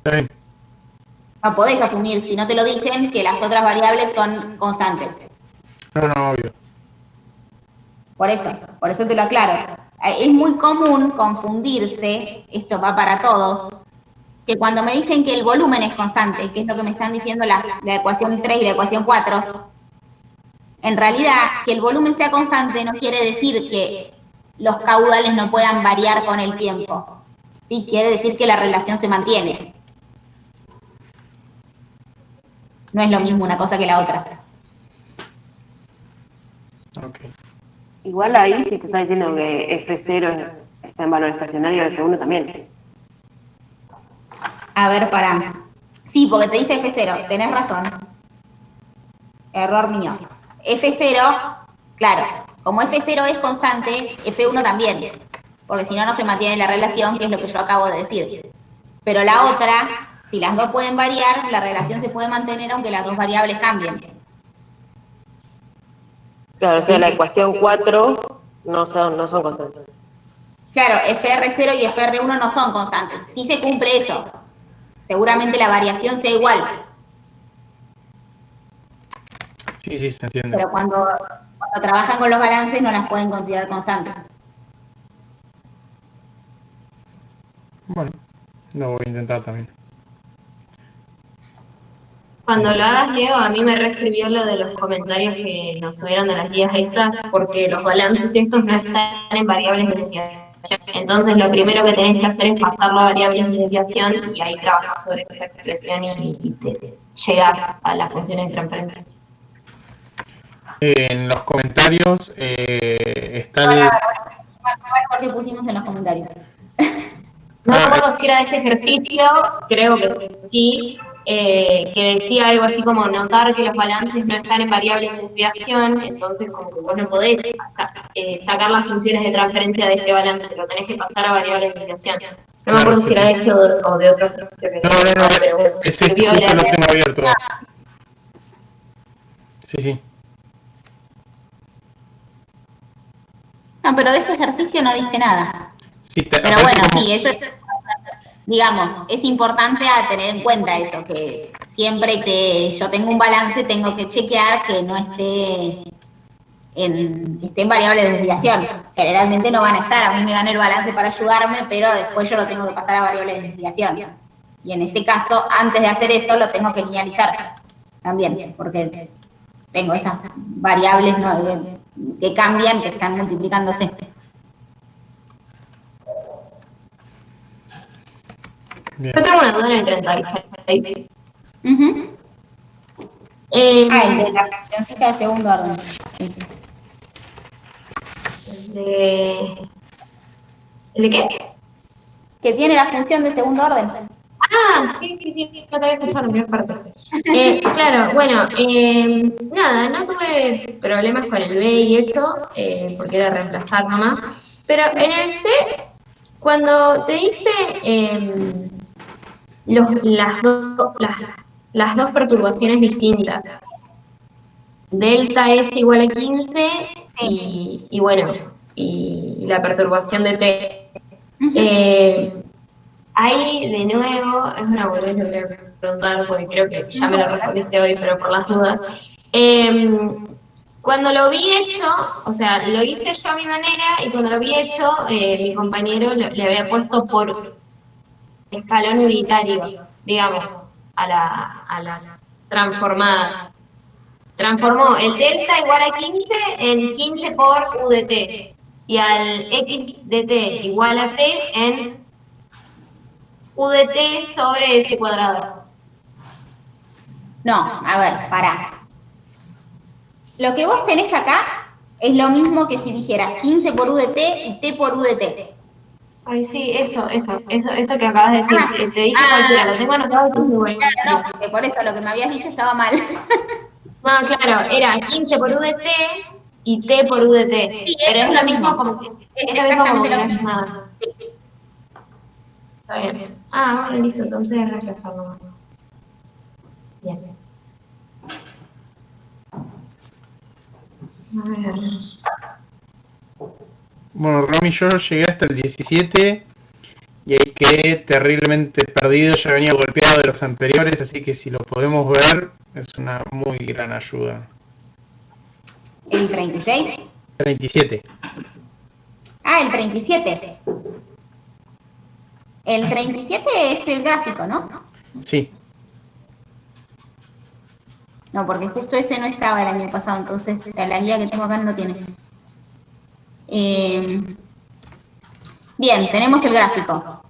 Sí. No podés asumir, si no te lo dicen, que las otras variables son constantes. No, obvio. Por eso te lo aclaro. Es muy común confundirse, esto va para todos, que cuando me dicen que el volumen es constante, que es lo que me están diciendo la ecuación 3 y la ecuación 4, en realidad que el volumen sea constante no quiere decir que los caudales no puedan variar con el tiempo. Sí, quiere decir que la relación se mantiene. No es lo mismo una cosa que la otra. Okay. Igual ahí si te está diciendo que F0 está en valor estacionario, F1 también. A ver, pará. Sí, porque te dice F0, tenés razón. Error mío. F0, claro, como F0 es constante, F1 también. porque si no, no se mantiene la relación, que es lo que yo acabo de decir. Pero la otra, si las dos pueden variar, la relación se puede mantener aunque las dos variables cambien. Claro, o sea, la ecuación 4 no son constantes. Claro, FR0 y FR1 no son constantes. Sí se cumple eso. Seguramente la variación sea igual. Sí, sí, se entiende. Pero cuando trabajan con los balances no las pueden considerar constantes. Bueno, lo voy a intentar también. Cuando lo hagas, Leo, a mí me recibió lo de los comentarios que nos subieron de las guías estas, porque los balances estos no están en variables de desviación. Entonces, lo primero que tenés que hacer es pasarlo a variables de desviación y ahí trabajas sobre esa expresión y te llegas a las funciones de transferencia. En los comentarios está el... ¿Qué pusimos en los comentarios? No me acuerdo si era de este ejercicio, creo que sí, que decía algo así como notar que los balances no están en variables de desviación, entonces como que vos no podés sacar las funciones de transferencia de este balance, lo tenés que pasar a variables de desviación. No me acuerdo si era de este o de otro. No, ese justo lo tengo abierto. Sí. No, pero de ese ejercicio no dice nada. Sí, pero bueno, sí, eso es, digamos, es importante a tener en cuenta eso, que siempre que yo tengo un balance tengo que chequear que no esté en variables de desviación. Generalmente no van a estar, a mí me dan el balance para ayudarme, pero después yo lo tengo que pasar a variables de desviación. Y en este caso, antes de hacer eso, lo tengo que linealizar también, porque tengo esas variables que cambian, que están multiplicándose. Bien. Yo tengo una duda en el 36. El de la funcioncita de segundo orden. Sí. ¿El de qué? Que tiene la función de segundo orden. Ah, sí, no te había escuchado la primera parte. Claro, bueno, nada, no tuve problemas con el B y eso, porque era reemplazar nomás, pero en el C, cuando te dice las dos perturbaciones distintas, delta S igual a 15 y bueno, y la perturbación de T. Ahí, de nuevo, es una boludez que voy a preguntar porque creo que ya me lo respondiste hoy, pero por las dudas. Cuando lo vi hecho, o sea, lo hice yo a mi manera y cuando lo vi hecho, mi compañero le había puesto por escalón unitario, digamos, a la transformada. Transformó el delta igual a 15 en 15 por U de T y al X de T igual a T en U de T sobre S cuadrado. No, a ver, pará. Lo que vos tenés acá es lo mismo que si dijeras 15 por U de T y T por U de T. Ay, sí, eso que acabas de decir. Te dije cualquiera, lo tengo anotado. Claro, no, porque por eso lo que me habías dicho estaba mal. No, claro, era 15 por U de T y T por U de T. Sí, pero es lo mismo como que es exactamente lo mismo. Nada. Está bien. Ah, bueno, listo, entonces es reemplazar nomás. Bien. A ver. Bueno, Romy, yo llegué hasta el 17 y ahí quedé terriblemente perdido, ya venía golpeado de los anteriores, así que si lo podemos ver, es una muy gran ayuda. ¿El 36? 37. Ah, el 37. El 37 es el gráfico, ¿no? Sí. No, porque justo ese no estaba el año pasado, entonces la guía que tengo acá no tiene. Bien, tenemos el gráfico.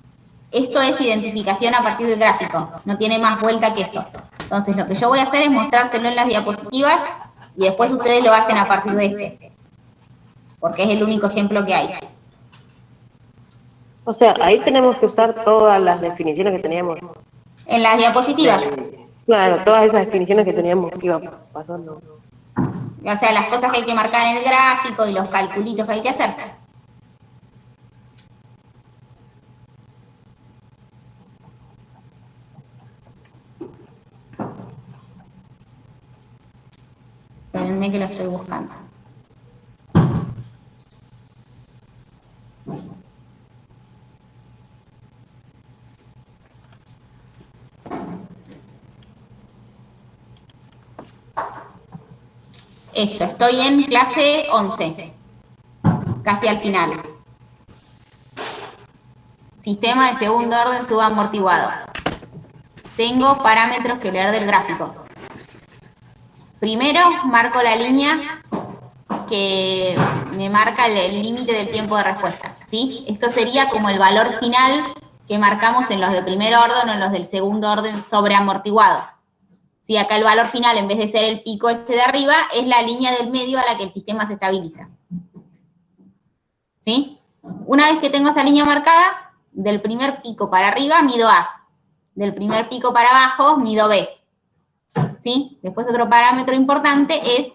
Esto es identificación a partir del gráfico, no tiene más vuelta que eso. Entonces lo que yo voy a hacer es mostrárselo en las diapositivas y después ustedes lo hacen a partir de este, porque es el único ejemplo que hay. O sea, ahí tenemos que usar todas las definiciones que teníamos. En las diapositivas. Claro, todas esas definiciones que teníamos que iba pasando. O sea, las cosas que hay que marcar en el gráfico y los calculitos que hay que hacer. que lo estoy buscando. Esto, estoy en clase 11, casi al final. Sistema de segundo orden subamortiguado. Tengo parámetros que leer del gráfico. Primero, marco la línea que me marca el límite del tiempo de respuesta, ¿sí? Esto sería como el valor final que marcamos en los de primer orden o en los del segundo orden sobreamortiguado. Sí, acá el valor final, en vez de ser el pico este de arriba, es la línea del medio a la que el sistema se estabiliza. ¿Sí? Una vez que tengo esa línea marcada, del primer pico para arriba mido A. Del primer pico para abajo mido B. ¿Sí? Después otro parámetro importante es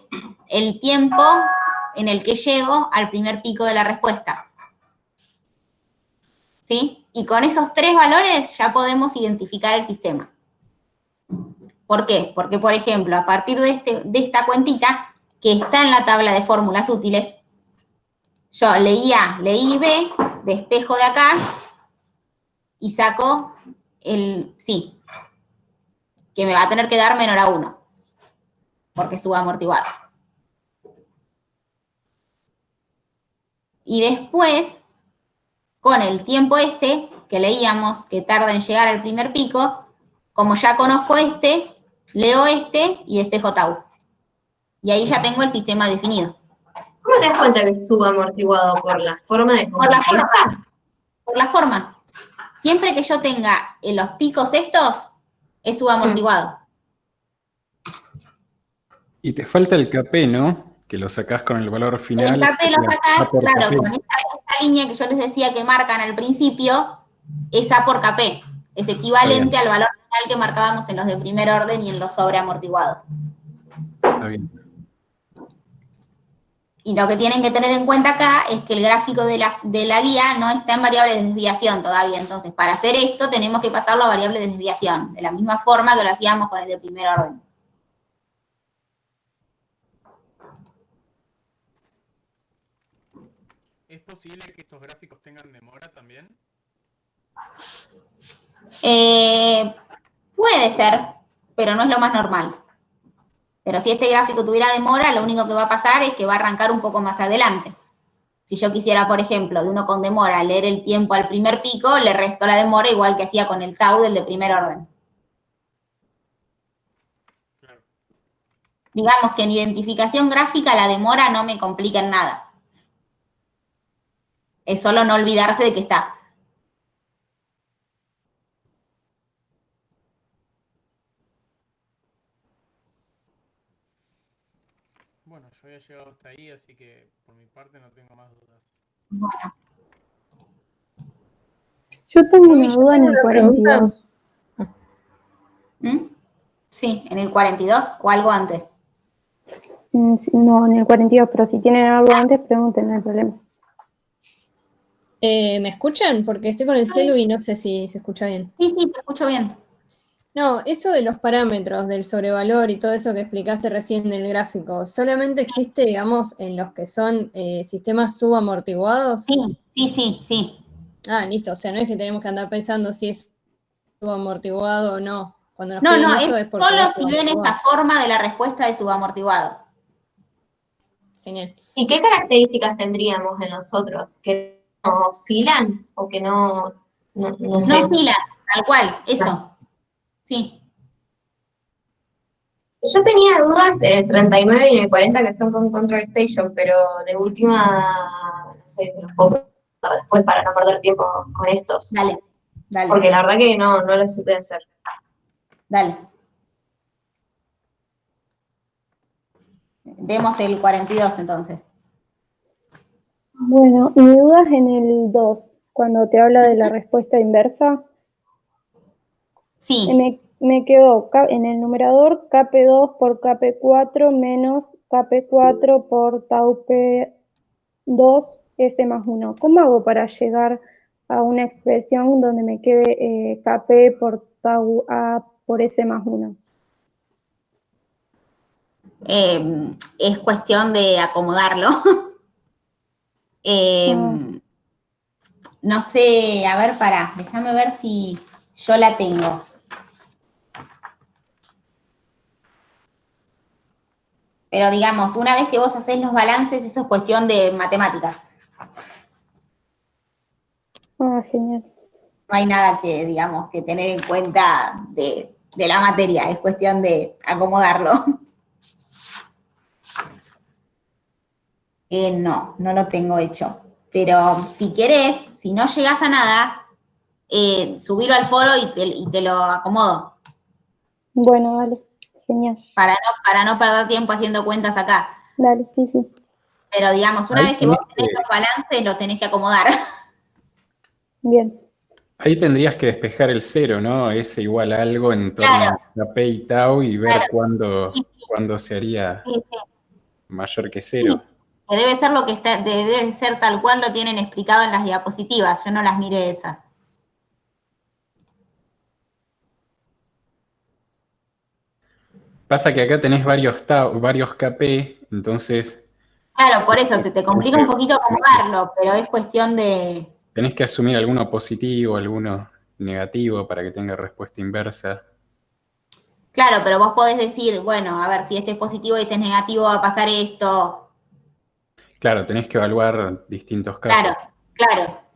el tiempo en el que llego al primer pico de la respuesta. ¿Sí? Y con esos 3 valores ya podemos identificar el sistema. ¿Por qué? Porque, por ejemplo, a partir de esta cuentita, que está en la tabla de fórmulas útiles, yo leí A, leí B, despejo de acá, y saco el sí, que me va a tener que dar menor a 1, porque es subamortiguado. Y después, con el tiempo este, que leíamos, que tarda en llegar al primer pico, como ya conozco este, leo este y despejo tau. Y ahí ya tengo el sistema definido. ¿Cómo te das cuenta que es subamortiguado? ¿Por la forma de cómo Por la empieza? forma. Por la forma. Siempre que yo tenga los picos estos, es subamortiguado. Y te falta el KP, ¿no? Que lo sacás con el valor final. El KP lo sacás, A por claro, KP. con esta línea que yo les decía que marcan al principio, es A por KP. Es equivalente al valor final que marcábamos en los de primer orden y en los sobreamortiguados. Está bien. Y lo que tienen que tener en cuenta acá es que el gráfico de la guía no está en variable de desviación todavía. Entonces, para hacer esto, tenemos que pasarlo a variable de desviación, de la misma forma que lo hacíamos con el de primer orden. ¿Es posible que estos gráficos tengan demora también? Puede ser, pero no es lo más normal. Pero si este gráfico tuviera demora, lo único que va a pasar es que va a arrancar un poco más adelante. Si yo quisiera, por ejemplo, de uno con demora, leer el tiempo al primer pico, le resto la demora igual que hacía con el tau del de primer orden. Claro. Digamos que en identificación gráfica la demora no me complica en nada. Es solo no olvidarse de que está. Bueno, yo había llegado hasta ahí, así que por mi parte no tengo más dudas. Bueno, Yo tengo Mami, una yo duda en tengo el una pregunta. 42. sí, en el 42 o algo antes. Sí, no, en el 42, pero si tienen algo antes, pregunten, no hay problema. ¿Me escuchan? Porque estoy con el celu y no sé si se escucha bien. Sí, te escucho bien. No, eso de los parámetros, del sobrevalor y todo eso que explicaste recién del gráfico, ¿solamente existe, digamos, en los que son sistemas subamortiguados? Sí. Ah, listo, o sea, no es que tenemos que andar pensando si es subamortiguado o no. Cuando nos No, piden es eso es porque solo es si ven subamortiguado. esta forma de la respuesta de subamortiguado. Genial. ¿Y qué características tendríamos en nosotros? ¿Que no oscilan o que no sé? No oscilan, tal cual, eso. Sí. Yo tenía dudas en el 39 y en el 40 que son con Control Station, pero de última, no sé, te los puedo preguntar después para no perder tiempo con estos. Dale. Porque la verdad que no lo supe hacer. Dale. Vemos el 42 entonces. Bueno, mi duda es en el 2, cuando te habla de la respuesta inversa. Sí. Me quedó en el numerador KP2 por KP4 menos KP4 por tau P2 S más 1. ¿Cómo hago para llegar a una expresión donde me quede KP por tau A por S más 1? Es cuestión de acomodarlo. No sé, a ver, pará, déjame ver si yo la tengo. Pero digamos, una vez que vos hacés los balances, eso es cuestión de matemáticas. Ah, genial. No hay nada que, digamos, que tener en cuenta de la materia, es cuestión de acomodarlo. No lo tengo hecho. Pero si querés, si no llegás a nada, subilo al foro y te lo acomodo. Bueno, dale, genial. Para no perder tiempo haciendo cuentas acá. Dale, sí, sí. Pero digamos, una Ahí vez que vos tenés tenés que- los balances, los tenés que acomodar. Bien. Ahí tendrías que despejar el cero, ¿no? S igual a algo en torno Claro, a P y tau y ver claro. Sí, cuándo se haría sí, sí. mayor que Sí, cero. que debe ser lo que está, debe ser tal cual lo tienen explicado en las diapositivas. Yo no las miré esas. Pasa que acá tenés varios tau, varios KP, entonces Claro, por eso se te tenés complica un poquito acomodarlo, pero es cuestión de. tenés que asumir alguno positivo, alguno negativo para que tenga respuesta inversa. Claro, pero vos podés decir, bueno, a ver, si este es positivo y este es negativo, va a pasar esto. Claro, tenés que evaluar distintos Claro, casos. claro.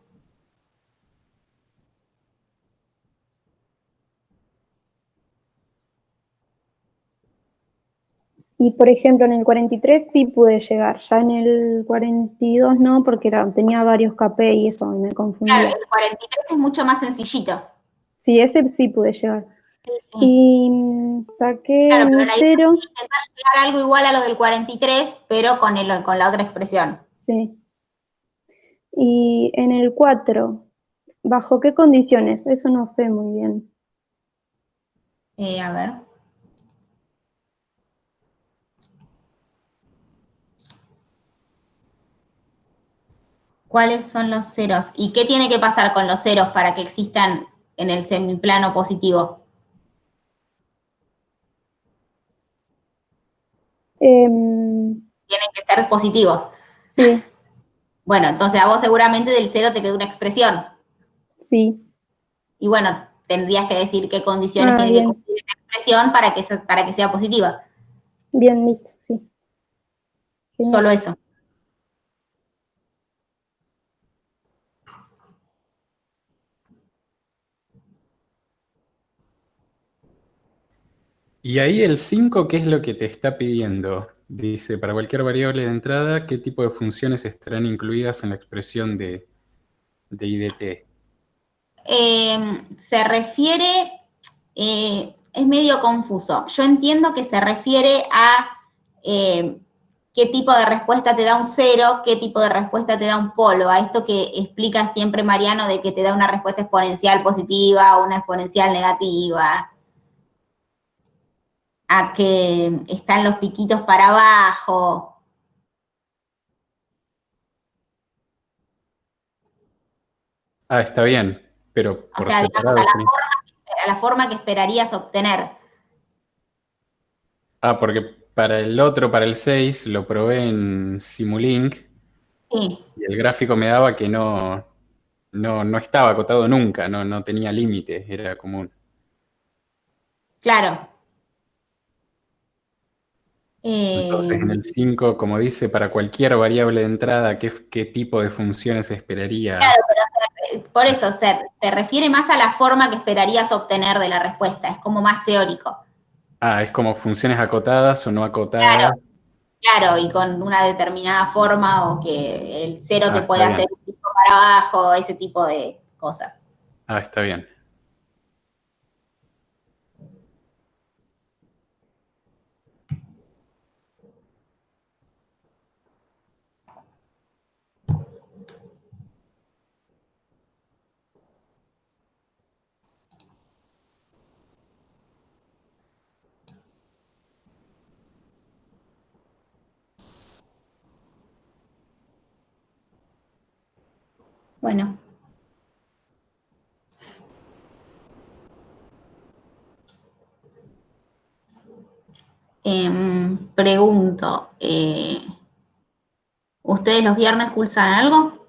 Y por ejemplo, en el 43 sí pude llegar, ya en el 42 no, porque tenía varios KP y eso me Claro, confundía. el 43 es mucho más sencillito. Sí, ese sí pude llegar. Sí. Y saqué Claro, en pero el la idea 0, es intentar llegar a algo igual a lo del 43, pero con la otra expresión. sí. Y en el 4, ¿bajo qué condiciones? Eso no sé muy bien. A ver. ¿Cuáles son los ceros? ¿Y qué tiene que pasar con los ceros para que existan en el semiplano positivo? Tienen que ser positivos. Sí, Bueno, entonces a vos seguramente del cero te quedó una expresión. sí. Y bueno, tendrías que decir qué condiciones Ah, tiene que bien, cumplir esa expresión para que sea positiva. bien, listo, sí. Genial. Solo eso. Y ahí el 5, ¿qué es lo que te está pidiendo? Dice, para cualquier variable de entrada, ¿qué tipo de funciones estarán incluidas en la expresión de IDT? Se refiere, es medio confuso. Yo entiendo que se refiere a qué tipo de respuesta te da un cero, qué tipo de respuesta te da un polo, a esto que explica siempre Mariano de que te da una respuesta exponencial positiva o una exponencial negativa, a que están los piquitos para abajo. Ah, está bien, pero O por sea, digamos, separado. a la forma que esperarías obtener. Ah, porque para el otro, para el 6, lo probé en Simulink Sí, y el gráfico me daba que no estaba acotado nunca, no tenía límite, era común. claro. Entonces, en el 5, como dice, para cualquier variable de entrada, ¿qué tipo de funciones esperaría? Claro, pero por eso se refiere más a la forma que esperarías obtener de la respuesta, es como más teórico. Ah, es como funciones acotadas o no Claro, acotadas. claro, y con una determinada forma o que el cero Ah, te está puede hacer bien. un pico para abajo, ese tipo de cosas. Ah, está bien. Bueno. pregunto, ¿ustedes los viernes cursan algo?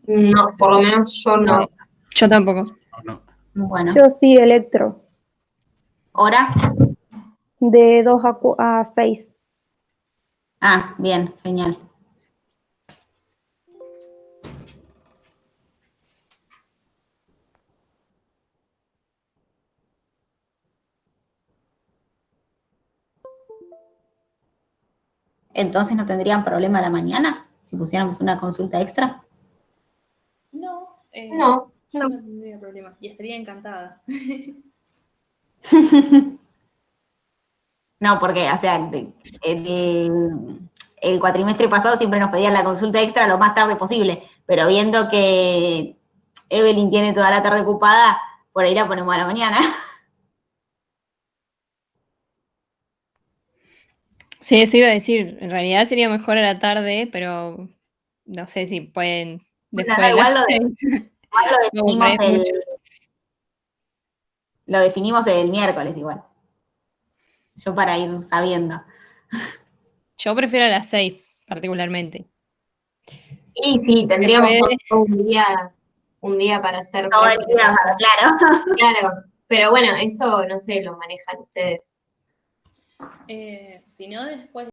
No, por lo menos yo no. Yo tampoco. No. Bueno, Yo sí, electro, ¿hora? de 2 a 6. Ah, bien, genial. Entonces no tendrían problema a la mañana si pusiéramos una consulta extra. No, No, yo no. no tendría problema. Y estaría encantada. No, porque, o sea, el cuatrimestre pasado siempre nos pedían la consulta extra lo más tarde posible, pero viendo que Evelyn tiene toda la tarde ocupada, por ahí la ponemos a la mañana. Sí, eso iba a decir. En realidad sería mejor a la tarde, pero no sé si pueden Bueno, después da de las igual Como por ahí es mucho. lo definimos el miércoles igual. Yo para ir sabiendo. Yo prefiero a las 6, particularmente. Y sí, tendríamos Después- todo un día para hacer Todo el prácticas. día, claro. Claro, pero bueno, eso no sé, lo manejan ustedes. Si no, después